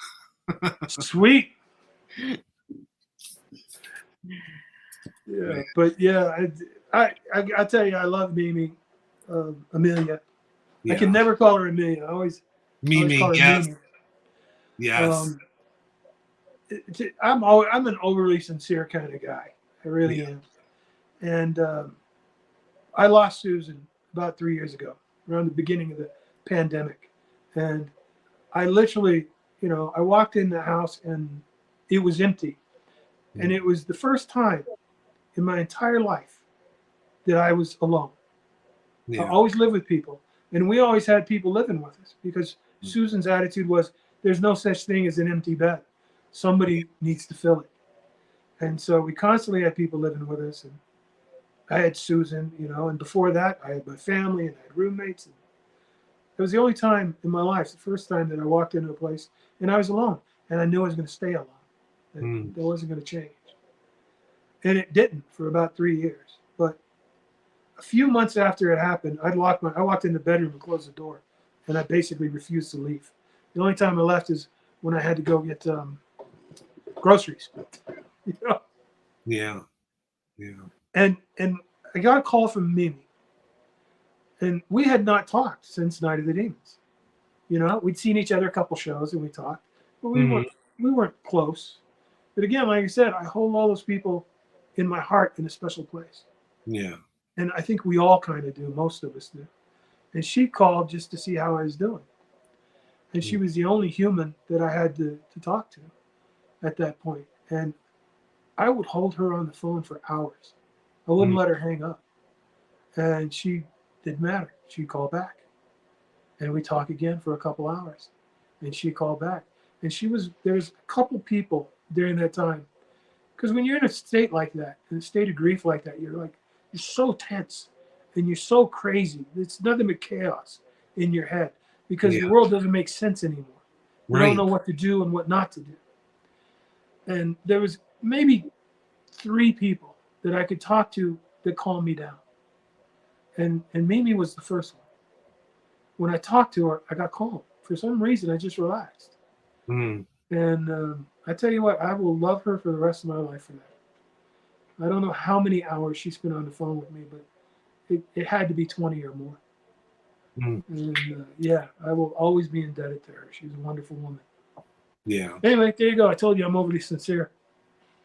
Sweet. Yeah, but yeah, I tell you, I love Mimi, Amelia. Yeah. I can never call her Amelia. I always Mimi, call her yes. Mimi. Yes. I'm an overly sincere kind of guy. I really am. And I lost Susan about 3 years ago, around the beginning of the pandemic. And I literally, you know, I walked in the house and it was empty. And it was the first time in my entire life that I was alone. I always lived with people. And we always had people living with us because Susan's attitude was, there's no such thing as an empty bed. Somebody needs to fill it. And so we constantly had people living with us. And I had Susan, you know, and before that, I had my family and I had roommates. And it was the only time in my life, the first time that I walked into a place and I was alone. And I knew I was going to stay alone. And that wasn't going to change. And it didn't for about 3 years. But a few months after it happened, I walked in the bedroom and closed the door. And I basically refused to leave. The only time I left is when I had to go get groceries. You know? Yeah. Yeah. And I got a call from Mimi. And we had not talked since Night of the Demons. You know, we'd seen each other a couple shows and we talked. But we weren't close. But again, like I said, I hold all those people in my heart in a special place. Yeah. And I think we all kind of do. Most of us do. And she called just to see how I was doing. And she was the only human that I had to talk to at that point. And I would hold her on the phone for hours. I wouldn't let her hang up. And she didn't matter. She'd call back. And we'd talk again for a couple hours. And she'd call back. And there's a couple people during that time. Because when you're in a state like that, in a state of grief like that, you're so tense and you're so crazy. It's nothing but chaos in your head because the world doesn't make sense anymore. You don't know what to do and what not to do. And there was maybe 3 people that I could talk to that calmed me down. And Mimi was the first one. When I talked to her, I got calm. For some reason, I just relaxed. And I tell you what, I will love her for the rest of my life for that. I don't know how many hours she spent on the phone with me, but it had to be 20 or more. And yeah, I will always be indebted to her. She's a wonderful woman. Yeah. Anyway, there you go. I told you I'm overly sincere.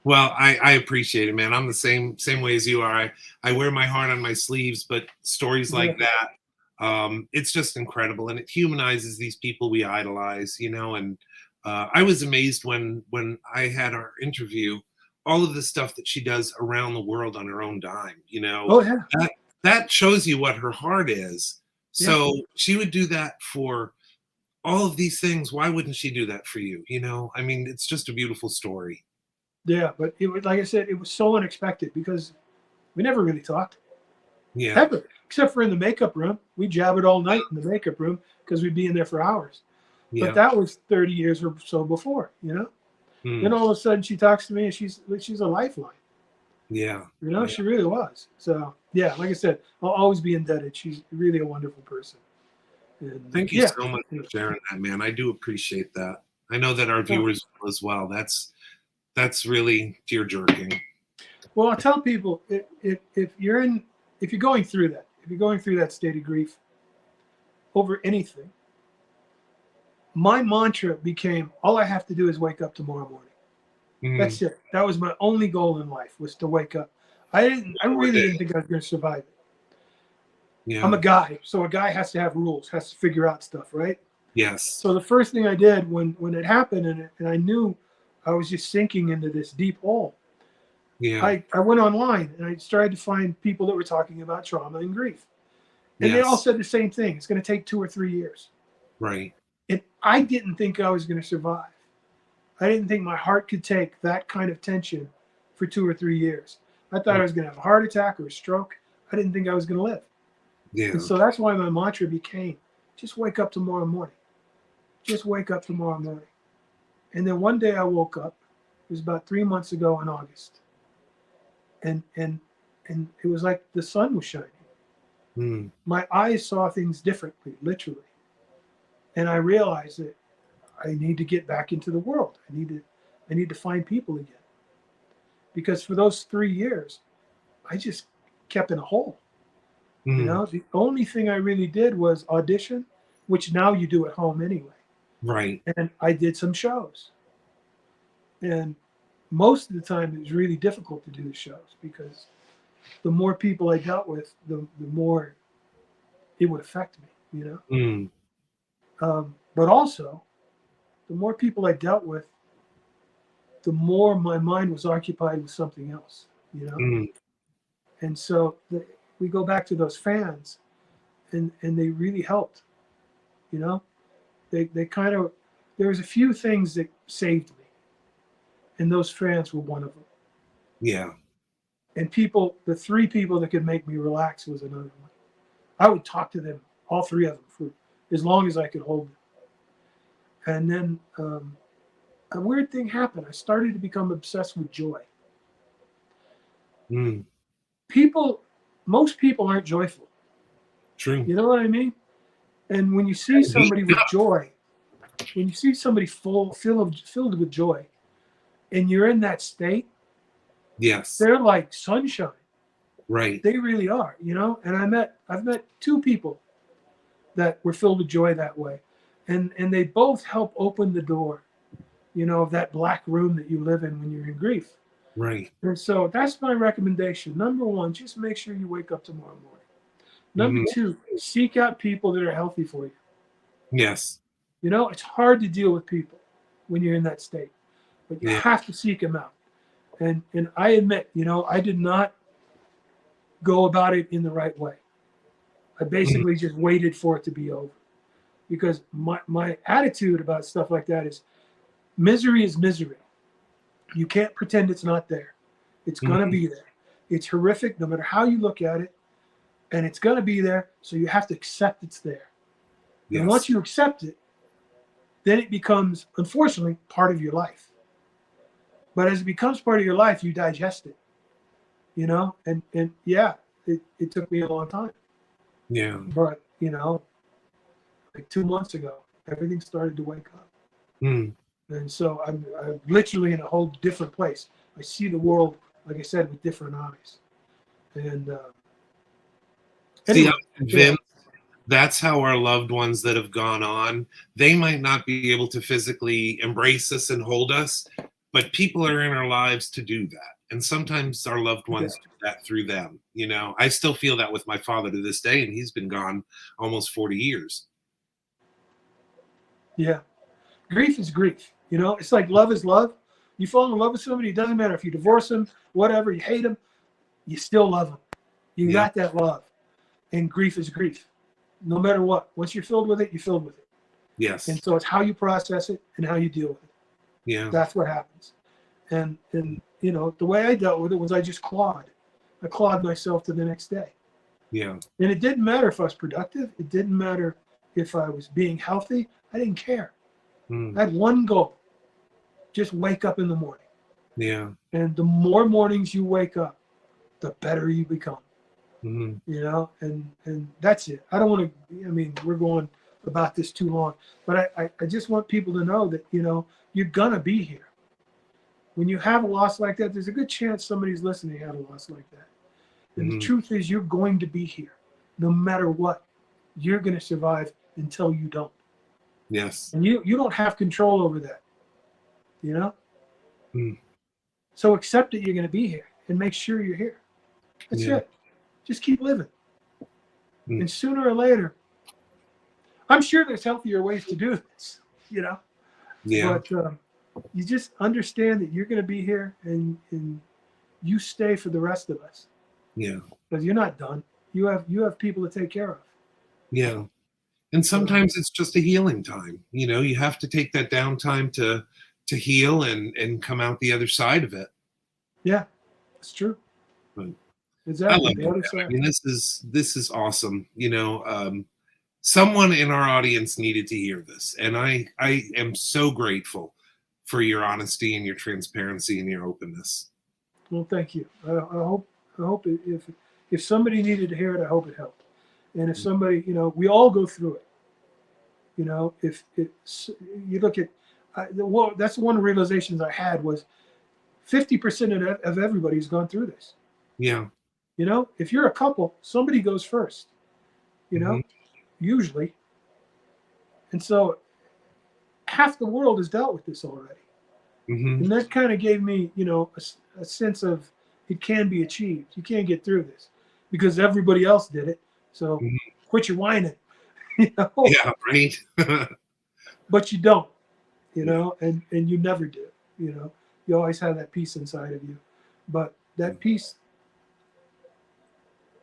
Well, I appreciate it, man. I'm the same way as you are. I wear my heart on my sleeves, but stories like that, it's just incredible, and it humanizes these people we idolize, you know. And I was amazed when I had our interview, all of the stuff that she does around the world on her own dime, you know. Oh yeah. That shows you what her heart is. So she would do that for all of these things. Why wouldn't she do that for you? You know, I mean, it's just a beautiful story. Yeah, but it was, like I said, it was so unexpected because we never really talked. Yeah. Ever, except for in the makeup room. We jabbered all night in the makeup room because we'd be in there for hours. Yeah. But that was 30 years or so before, you know. Then all of a sudden she talks to me and she's a lifeline. Yeah. You know, she really was. So yeah, like I said, I'll always be indebted. She's really a wonderful person. And, thank you so much for sharing that, man. I do appreciate that. I know that our viewers will as well. That's really tear-jerking. Well, I tell people if you're going through that state of grief over anything, my mantra became, all I have to do is wake up tomorrow morning. That's it. That was my only goal in life, was to wake up. I really didn't think I was going to survive it. Yeah. I'm a guy, so a guy has to have rules, has to figure out stuff, right? Yes. So the first thing I did when it happened, and I knew I was just sinking into this deep hole, Yeah. I went online and I started to find people that were talking about trauma and grief. And they all said the same thing. It's going to take 2 or 3 years. Right. And I didn't think I was going to survive. I didn't think my heart could take that kind of tension for 2 or 3 years. I thought I was going to have a heart attack or a stroke. I didn't think I was going to live. Yeah. And so that's why my mantra became, just wake up tomorrow morning. Just wake up tomorrow morning. And then one day I woke up. It was about 3 months ago in August. And it was like the sun was shining. Mm. My eyes saw things differently, literally. And I realized that I need to get back into the world. I need to find people again. Because for those 3 years, I just kept in a hole. Mm. You know, the only thing I really did was audition, which now you do at home anyway. Right. And I did some shows. And most of the time it was really difficult to do the shows because the more people I dealt with, the more it would affect me, you know? Mm. But also, the more people I dealt with, the more my mind was occupied with something else, you know? Mm. And so we go back to those fans, and they really helped, you know? They kind of, there was a few things that saved me, and those fans were one of them. Yeah. And the 3 people that could make me relax was another one. I would talk to them, all 3 of them, for as long as I could hold them. And then a weird thing happened. I started to become obsessed with joy. Mm. Most people aren't joyful. True. You know what I mean? And when you see somebody with joy, when you see somebody filled with joy, and you're in that state, yes, they're like sunshine. Right. They really are, you know. And I've met 2 people that were filled with joy that way, and they both help open the door, you know, of that black room that you live in when you're in grief. Right. And so that's my recommendation. Number 1, just make sure you wake up tomorrow morning. Number 2, seek out people that are healthy for you. Yes. You know, it's hard to deal with people when you're in that state, but you have to seek them out. And I admit, you know, I did not go about it in the right way. I basically just waited for it to be over, because my attitude about stuff like that is misery is misery. You can't pretend it's not there. It's going to be there. It's horrific no matter how you look at it, and it's going to be there, so you have to accept it's there. Yes. And once you accept it, then it becomes, unfortunately, part of your life. But as it becomes part of your life, you digest it, you know? And yeah, it took me a long time. Yeah. But, you know, like 2 months ago, everything started to wake up. Mm. And so I'm literally in a whole different place. I see the world, like I said, with different eyes. And anyway, I'm convinced that's how our loved ones that have gone on, they might not be able to physically embrace us and hold us, but people are in our lives to do that. And sometimes our loved ones do that through them. You know, I still feel that with my father to this day, and he's been gone almost 40 years. Yeah. Grief is grief. You know, it's like love is love. You fall in love with somebody, it doesn't matter if you divorce them, whatever, you hate them, you still love them. You got that love. And grief is grief. No matter what. Once you're filled with it, you're filled with it. Yes. And so it's how you process it and how you deal with it. Yeah. That's what happens. And you know, the way I dealt with it was I just clawed. I clawed myself to the next day. Yeah. And it didn't matter if I was productive. It didn't matter if I was being healthy. I didn't care. I had one goal. Just wake up in the morning. Yeah. And the more mornings you wake up, the better you become. Mm-hmm. You know, and that's it. I don't want to, I mean, we're going about this too long, but I just want people to know that, you know, you're going to be here. When you have a loss like that, there's a good chance somebody's listening had a loss like that. And the truth is, you're going to be here. No matter what, you're going to survive until you don't. Yes. And you don't have control over that, you know? So accept that you're going to be here and make sure you're here. That's it. Just keep living. And sooner or later, I'm sure there's healthier ways to do this, you know? Yeah. But you just understand that you're going to be here and you stay for the rest of us. Yeah. Because you're not done. You have people to take care of. Yeah. And sometimes it's just a healing time. You know, you have to take that downtime to heal and come out the other side of it. Yeah, it's true. But Exactly. I The love other it. side. I mean, this is awesome. You know, someone in our audience needed to hear this, and I am so grateful for your honesty and your transparency and your openness. Well, thank you. I hope if somebody needed to hear it, I hope it helped. And if somebody, you know, we all go through it. You know, if it's, you look at, that's one of the realizations I had was 50% of everybody's gone through this. Yeah. You know, if you're a couple, somebody goes first, you know, usually. And so half the world has dealt with this already. And that kind of gave me, you know, a sense of it can be achieved. You can't get through this because everybody else did it. So quit your whining, you know? Yeah, right. But you don't, you know, and you never do, you know. You always have that peace inside of you. But that peace,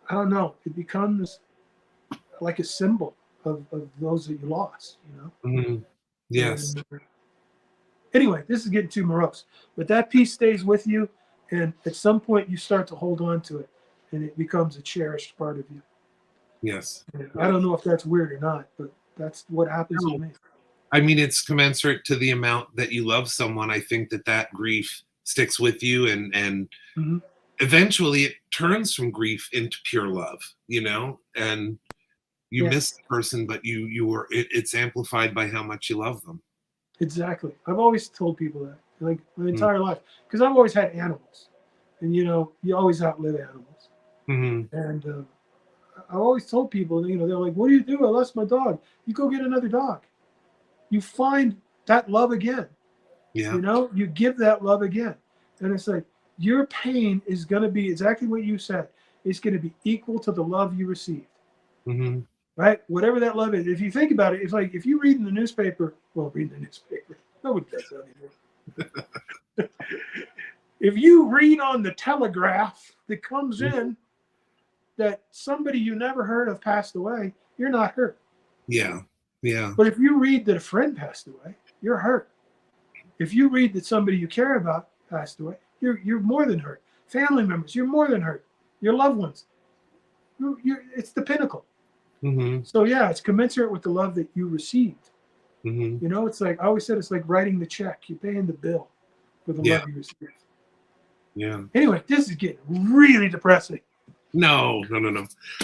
I don't know, it becomes like a symbol of those that you lost, you know? Yes. And, anyway, this is getting too morose, but that peace stays with you. And at some point you start to hold on to it and it becomes a cherished part of you. Yes. And I don't know if that's weird or not, but that's what happens with me. I mean, it's commensurate to the amount that you love someone. I think that grief sticks with you and eventually it turns from grief into pure love, you know, and you miss the person, but it's amplified by how much you love them. Exactly. I've always told people that, like my entire life, because I've always had animals, and you know, you always outlive animals. And I've always told people, you know, they're like, "What do you do? I lost my dog." You go get another dog. You find that love again. Yeah. You know, you give that love again, and it's like your pain is going to be exactly what you said. It's going to be equal to the love you received. Right? Whatever that love is. If you think about it, it's like if you read in the newspaper, read the newspaper. Nobody does that anymore. If you read on the telegraph that comes in that somebody you never heard of passed away, you're not hurt. Yeah. Yeah. But if you read that a friend passed away, you're hurt. If you read that somebody you care about passed away, you're more than hurt. Family members, you're more than hurt. Your loved ones, it's the pinnacle. So yeah, it's commensurate with the love that you received. You know, it's like I always said, it's like writing the check. You're paying the bill for the love you received. Yeah. Anyway, this is getting really depressing. No.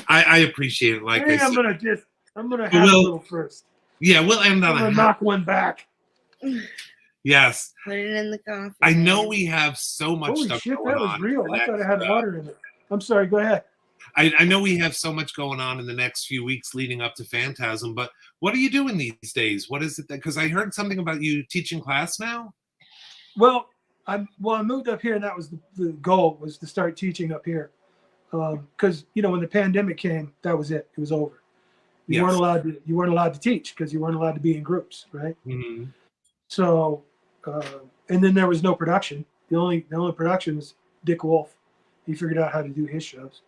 I appreciate it. Like I'm gonna have a little first. Yeah, we'll end on I'm gonna knock one back. Yes. Put it in the coffee. I know we have so much Holy stuff shit, going that was on. real. I thought I had water in it. I'm sorry, go ahead. I know we have so much going on in the next few weeks leading up to Fantasm, but what are you doing these days? What is it that, because I heard something about you teaching class now? Well, I moved up here, and that was the goal, was to start teaching up here. Because you know, when the pandemic came, that was it. It was over. You weren't allowed to teach because you weren't allowed to be in groups, right? So, and then there was no production. The only production was Dick Wolf. He figured out how to do his shows.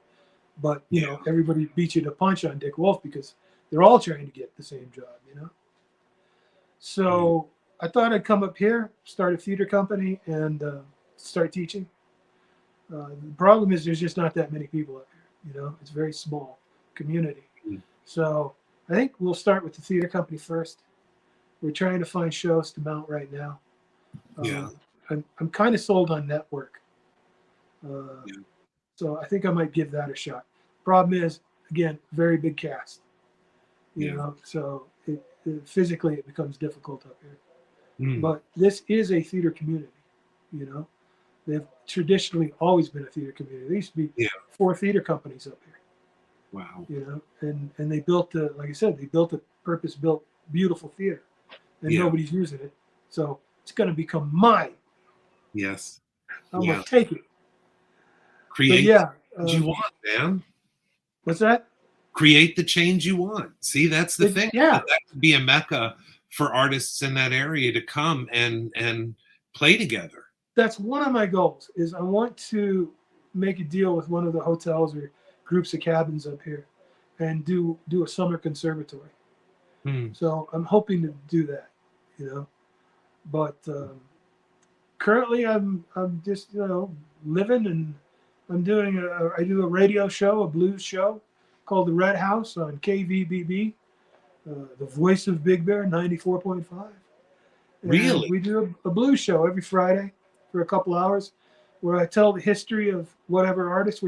But you know, everybody beat you to punch on Dick Wolf because they're all trying to get the same job, you know. So I thought I'd come up here, start a theater company, and start teaching. The problem is there's just not that many people up here. You know, it's a very small community. So I think we'll start with the theater company first. We're trying to find shows to mount right now. I'm kind of sold on network. So I think I might give that a shot. Problem is, again, very big cast. You know, so physically it becomes difficult up here. But this is a theater community. You know, they've traditionally always been a theater community. There used to be 4 theater companies up here. Wow. You know, and they built like I said, they built a purpose-built, beautiful theater, and nobody's using it. So it's going to become mine. Yes. I'm going to take it. Create what you want, man. What's that? create the change you want. See, that's the thing. Yeah. That could be a mecca for artists in that area to come and play together. That's one of my goals. Is I want to make a deal with one of the hotels or groups of cabins up here, and do a summer conservatory. So I'm hoping to do that, you know. But currently, I'm just living, and I'm doing I do a radio show, a blues show called The Red House on KVBB, the voice of Big Bear, 94.5. Really? We do a blues show every Friday for a couple hours, where I tell the history of whichever artist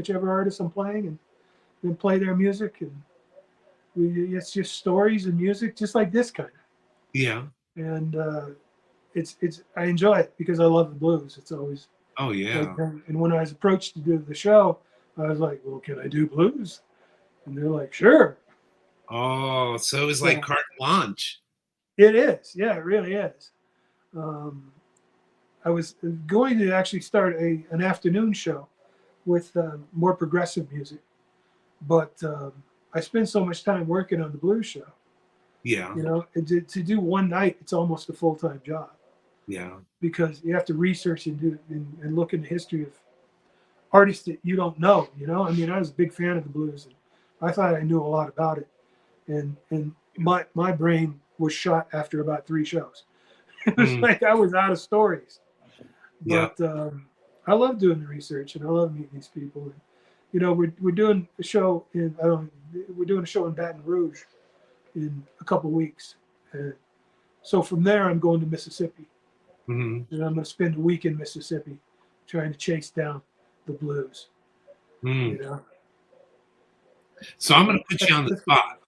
I'm playing, and then play their music, and it's just stories and music, just like this kind of. Yeah. And it's I enjoy it because I love the blues. It's always. Oh yeah. And when I was approached to do the show, I was like, "Well, can I do blues?" And they're like, "Sure." Oh, so it was like carte blanche. It is. Yeah, it really is. I was going to actually start an afternoon show with more progressive music, but I spend so much time working on the blues show. Yeah. You know, to do one night, it's almost a full-time job. Yeah. Because you have to research and do and look in the history of artists that you don't know. You know, I mean, I was a big fan of the blues, and I thought I knew a lot about it, and my brain was shot after about 3 shows. It was like I was out of stories. But I love doing the research, and I love meeting these people. And, you know, we're doing a show in Baton Rouge in a couple weeks, and so from there I'm going to Mississippi, and I'm going to spend a week in Mississippi trying to chase down the blues. You know. So I'm going to put you on the spot.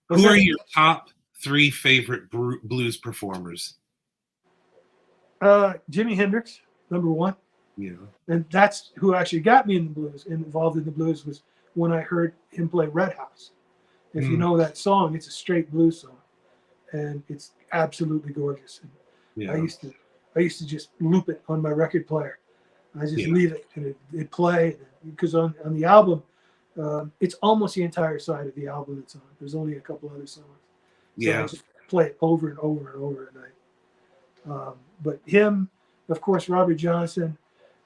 Who are your top 3 favorite blues performers? Jimi Hendrix, number 1. Yeah. And that's who actually got me in the blues and involved in the blues, was when I heard him play Red House. If you know that song, it's a straight blues song, and it's absolutely gorgeous. And I used to just loop it on my record player. I just leave it, and it'd play, because on the album, it's almost the entire side of the album that's on. There's only a couple other songs. So I just play it over and over and over at night. But him, of course, Robert Johnson,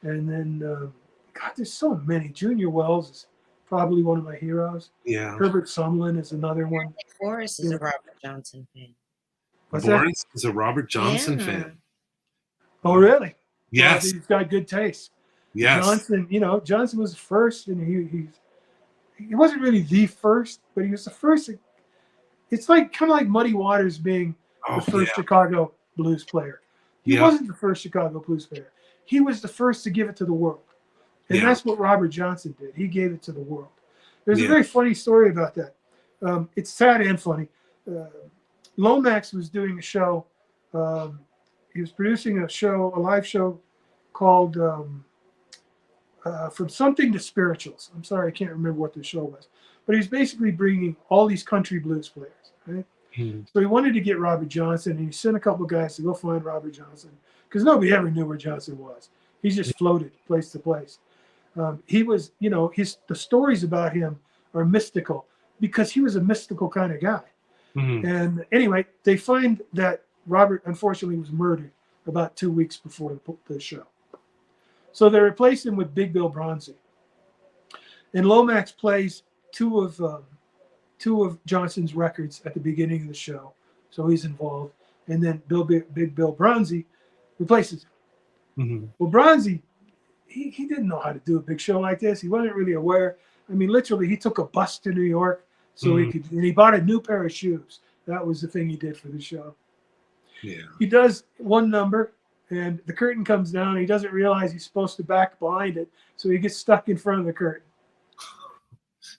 and then God, there's so many. Junior Wells is probably one of my heroes. Yeah. Herbert Sumlin is another one. Boris is a Robert Johnson fan. Boris is a Robert Johnson fan. Oh, really? Yes. Well, he's got good taste. Yes. Johnson was the first, and he wasn't really the first, but he was the first. It's like kind of like Muddy Waters being the first Chicago blues player. He wasn't the first Chicago blues player. He was the first to give it to the world. And that's what Robert Johnson did. He gave it to the world. There's a very funny story about that. It's sad and funny. Lomax was doing a show. He was producing a live show called From Something to Spirituals. I'm sorry, I can't remember what the show was. But he's basically bringing all these country blues players, right? So he wanted to get Robert Johnson, and he sent a couple guys to go find Robert Johnson, because nobody ever knew where Johnson was. He just floated place to place. He was, the stories about him are mystical, because he was a mystical kind of guy. And anyway, they find that Robert, unfortunately, was murdered about 2 weeks before the show. So they replaced him with Big Bill Bronzy. And Lomax plays two of Johnson's records at the beginning of the show, so he's involved. And then Big Bill Bronzy replaces him. Well, Bronzy, he didn't know how to do a big show like this. He wasn't really aware. I mean, literally, he took a bus to New York so he could, and he bought a new pair of shoes. That was the thing he did for the show. Yeah. He does one number, and the curtain comes down, and he doesn't realize he's supposed to back behind it, so he gets stuck in front of the curtain.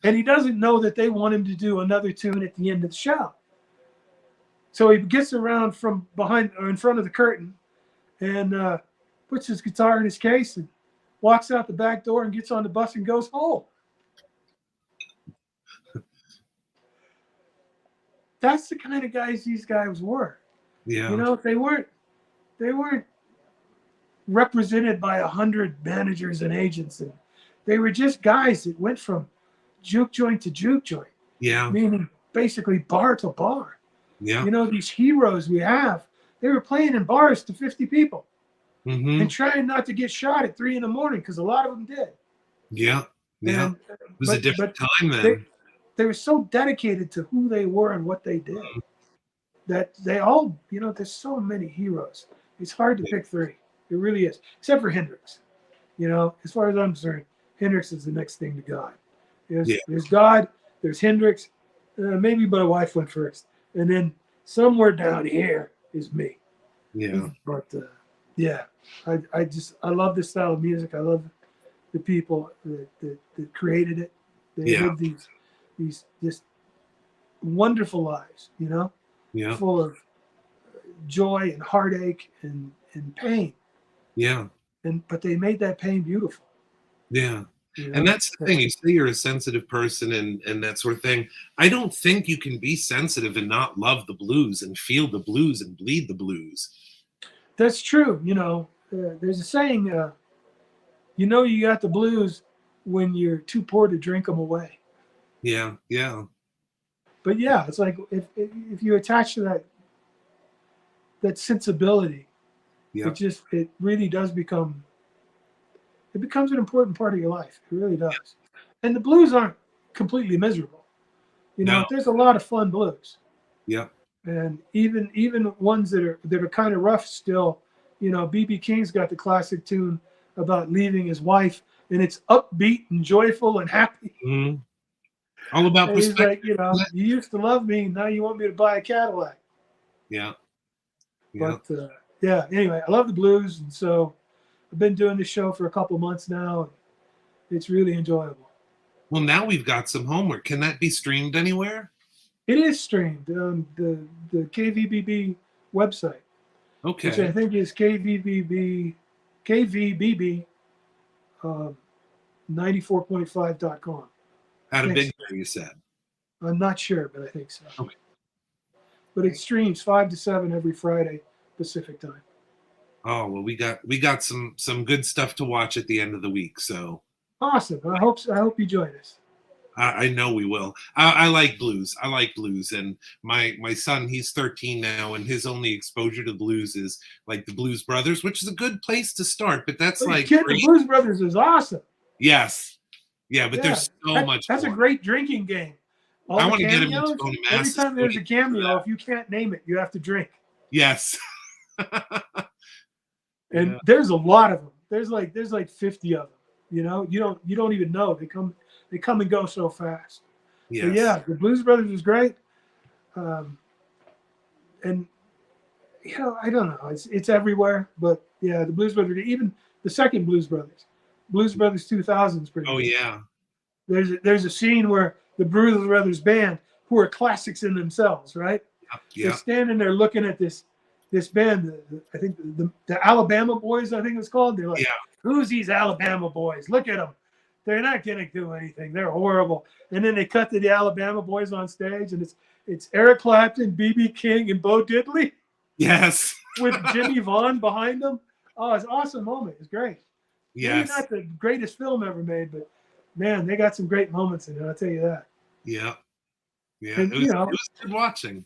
And he doesn't know that they want him to do another tune at the end of the show. So he gets around from behind or in front of the curtain and puts his guitar in his case and walks out the back door and gets on the bus and goes home. That's the kind of guys these guys were. Yeah. They weren't represented by 100 managers and agents, and they were just guys that went from juke joint to juke joint. Yeah. Meaning basically bar to bar. Yeah. You know, these heroes we have, they were playing in bars to 50 people and trying not to get shot at 3 a.m. because a lot of them did. Yeah. Yeah. And, it was a different time then. They were so dedicated to who they were and what they did that they all, you know, there's so many heroes. It's hard to pick 3. It really is, except for Hendrix. You know, as far as I'm concerned, Hendrix is the next thing to God. There's God, there's Hendrix, maybe my wife went first. And then somewhere down here is me. Yeah. But I love this style of music. I love the people that created it. They live these just wonderful lives, you know, full of joy and heartache and pain. Yeah. But they made that pain beautiful. Yeah. You know? And that's the thing. You say you're a sensitive person and that sort of thing. I don't think you can be sensitive and not love the blues and feel the blues and bleed the blues. That's true. You know, there's a saying, you know, you got the blues when you're too poor to drink them away. Yeah. Yeah. But yeah, it's like if you attach to that sensibility, it really does become an important part of your life. It really does. And the blues aren't completely miserable. You know, there's a lot of fun blues. Yeah. And even ones that are kind of rough still, you know, B.B. King's got the classic tune about leaving his wife, and it's upbeat and joyful and happy. Mm-hmm. All about perspective. He's like, you know, you used to love me, now you want me to buy a Cadillac. Yeah. But anyway, I love the blues, and so I've been doing this show for a couple months now, and it's really enjoyable. Well, now we've got some homework. Can that be streamed anywhere? It is streamed on the KVBB website. Okay. Which I think is KVBB 94.5.com. Out of Big Bear, you said. I'm not sure, but I think so. Okay. But it streams 5 to 7 every Friday Pacific time. Oh well, we got some good stuff to watch at the end of the week. So awesome! I hope you join us. I know we will. I like blues. I like blues, and my son, he's 13 now, and his only exposure to blues is like the Blues Brothers, which is a good place to start. But that's the Blues Brothers is awesome. Yes, yeah, but there's so much. That's a great drinking game. I want to get him into going to every time there's a cameo, if you can't name it, you have to drink. Yes. And there's a lot of them. There's like 50 of them. You know, you don't even know. They come and go so fast. Yes. But yeah, the Blues Brothers is great. And you know, I don't know. It's everywhere. But yeah, the Blues Brothers, even the second Blues Brothers 2000 is pretty. Oh good. yeah. There's a scene where the Blues Brothers band, who are classics in themselves, right? Yeah. They're standing there looking at this band. I think the Alabama Boys, I think it's called. They're like, who's these Alabama Boys? Look at them. They're not going to do anything. They're horrible. And then they cut to the Alabama Boys on stage, and it's Eric Clapton, B.B. King, and Bo Diddley. Yes. With Jimmy Vaughn behind them. Oh, it's an awesome moment. It's great. Yes. Maybe not the greatest film ever made, but man, they got some great moments in it. I'll tell you that. Yeah. Yeah. And, it was good watching.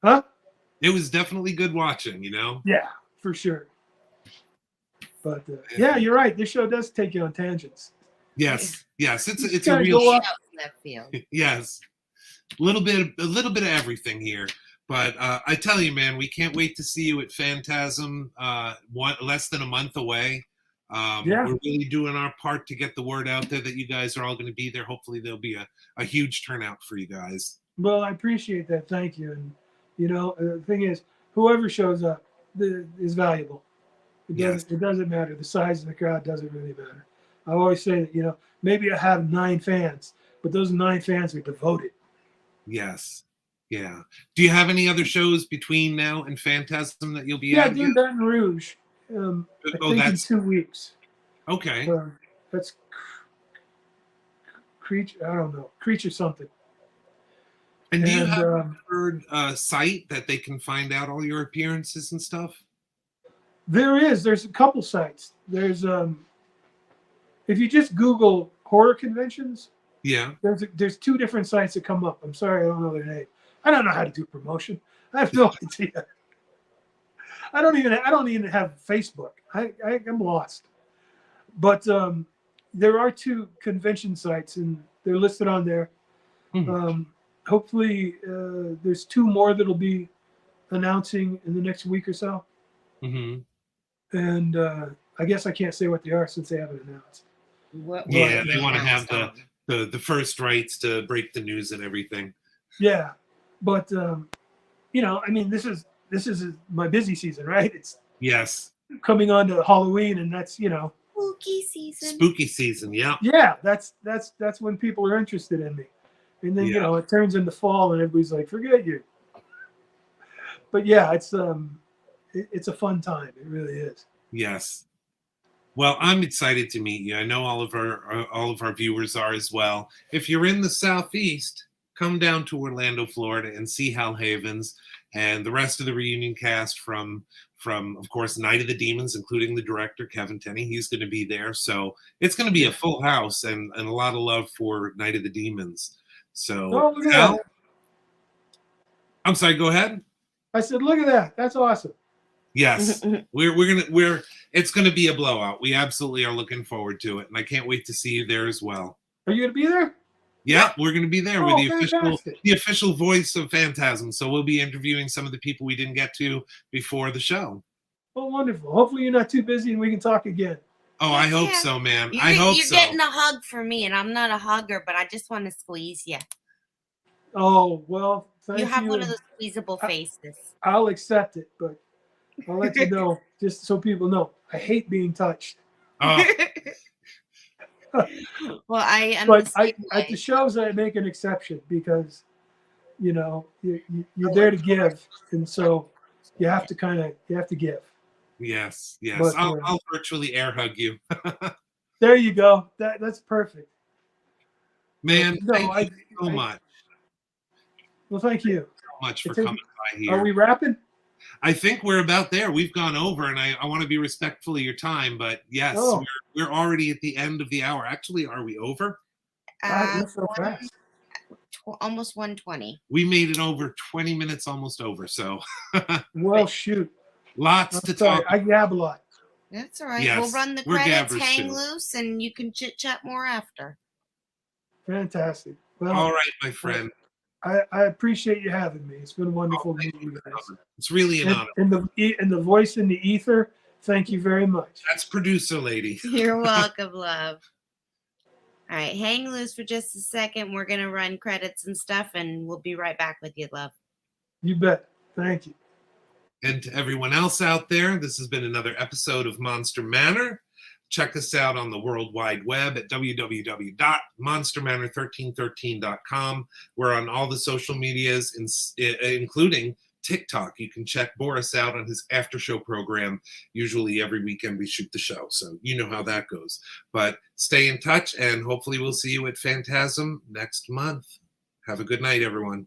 Huh? It was definitely good watching, you know? Yeah, for sure. But yeah, you're right. This show does take you on tangents. Yes. It's a real go up in that field. Yes. A little bit of everything here. But I tell you, man, we can't wait to see you at Fantasm. Less than a month away. We're really doing our part to get the word out there that you guys are all going to be there. Hopefully there'll be a huge turnout for you guys. Well, I appreciate that. Thank you. And, you know, the thing is, whoever shows up is valuable. It doesn't matter. The size of the crowd doesn't really matter. I always say that, you know, maybe I have 9 fans, but those 9 fans are devoted. Yes. Yeah. Do you have any other shows between now and Fantasm that you'll be at? Yeah, in Baton Rouge. I think in 2 weeks. Okay. That's Creature. I don't know. Creature something. And do you have a preferred site that they can find out all your appearances and stuff? There's a couple sites. There's if you just Google horror conventions, Yeah. There's two different sites that come up. I'm sorry, I don't know their name. I don't know how to do promotion. I have no idea. I don't even have Facebook. I'm lost. But there are two convention sites, and they're listed on there. Mm-hmm. Hopefully, there's two more that'll be announcing in the next week or so. Mm-hmm. And I guess I can't say what they are since they haven't announced. Yeah, they want to have the first rights to break the news and everything. Yeah, but you know, I mean, this is my busy season, right? It's coming on to Halloween, and that's, you know, spooky season. Spooky season, yeah. Yeah, that's when people are interested in me, and then you know, it turns into fall, and everybody's like, forget you. But yeah, it's a fun time. It really is. Yes. Well, I'm excited to meet you. I know all of our viewers are as well. If you're in the Southeast, come down to Orlando, Florida, and see Hal Havins and the rest of the reunion cast from of course, Night of the Demons, including the director Kevin Tenney. He's going to be there, so it's going to be a full house and a lot of love for Night of the Demons. So, Hal, I'm sorry. Go ahead. I said, look at that. That's awesome. Yes, it's gonna be a blowout. We absolutely are looking forward to it, and I can't wait to see you there as well. Are you gonna be there? Yeah, we're gonna be there with the official voice of Fantasm. So we'll be interviewing some of the people we didn't get to before the show. Oh, wonderful. Hopefully you're not too busy and we can talk again. Oh, I hope so, man. You're getting a hug from me, and I'm not a hugger, but I just want to squeeze you. Oh, well, thank you. You have one of those squeezeable faces. I'll accept it, but I'll let you know, just so people know. I hate being touched. Oh. Well, at the shows I make an exception because, you know, you're there to give, and so you have to give. Yes. But, I'll virtually air hug you. There you go. That's perfect. Man, thank you so much. Well, thank you so much for coming by here. Are we wrapping? I think we're about there. We've gone over, and I want to be respectful of your time, but yes, we're already at the end of the hour. Actually, are we over? So fast. Almost 1:20. We made it over 20 minutes, almost over. So, well, shoot, lots to talk. I gab a lot. That's all right. Yes, we'll run the credits, hang loose, and you can chit chat more after. Fantastic. Well, all right, my friend. I appreciate you having me. It's been wonderful meeting you guys. It's really an honor. And the voice in the ether, thank you very much. That's producer lady. You're welcome, love. All right, hang loose for just a second. We're going to run credits and stuff, and we'll be right back with you, love. You bet. Thank you. And to everyone else out there, this has been another episode of Monster Manor. Check us out on the World Wide Web at www.monstermanor1313.com. We're on all the social medias, including TikTok. You can check Boris out on his after show program. Usually every weekend we shoot the show, so you know how that goes. But stay in touch, and hopefully we'll see you at Fantasm next month. Have a good night, everyone.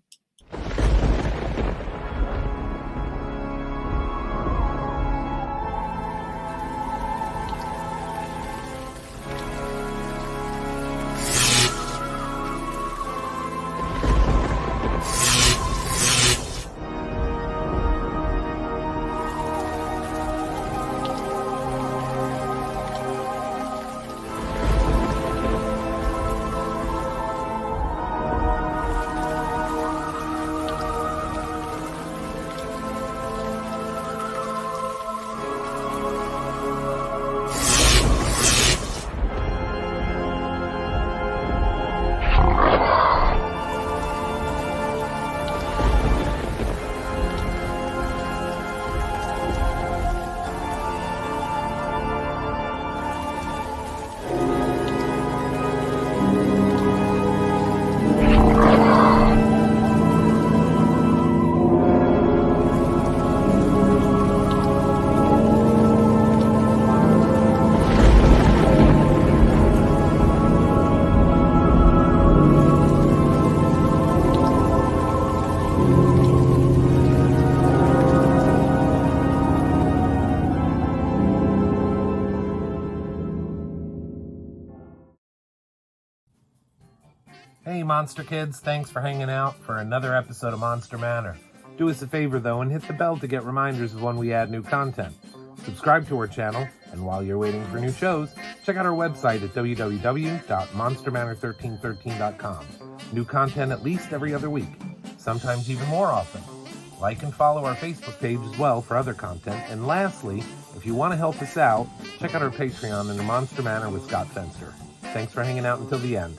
Hey, Monster Kids, thanks for hanging out for another episode of Monster Manor. Do us a favor, though, and hit the bell to get reminders of when we add new content. Subscribe to our channel, and while you're waiting for new shows, check out our website at www.monstermanor1313.com. New content at least every other week, sometimes even more often. Like and follow our Facebook page as well for other content. And lastly, if you want to help us out, check out our Patreon under Monster Manor with Scott Fenster. Thanks for hanging out until the end.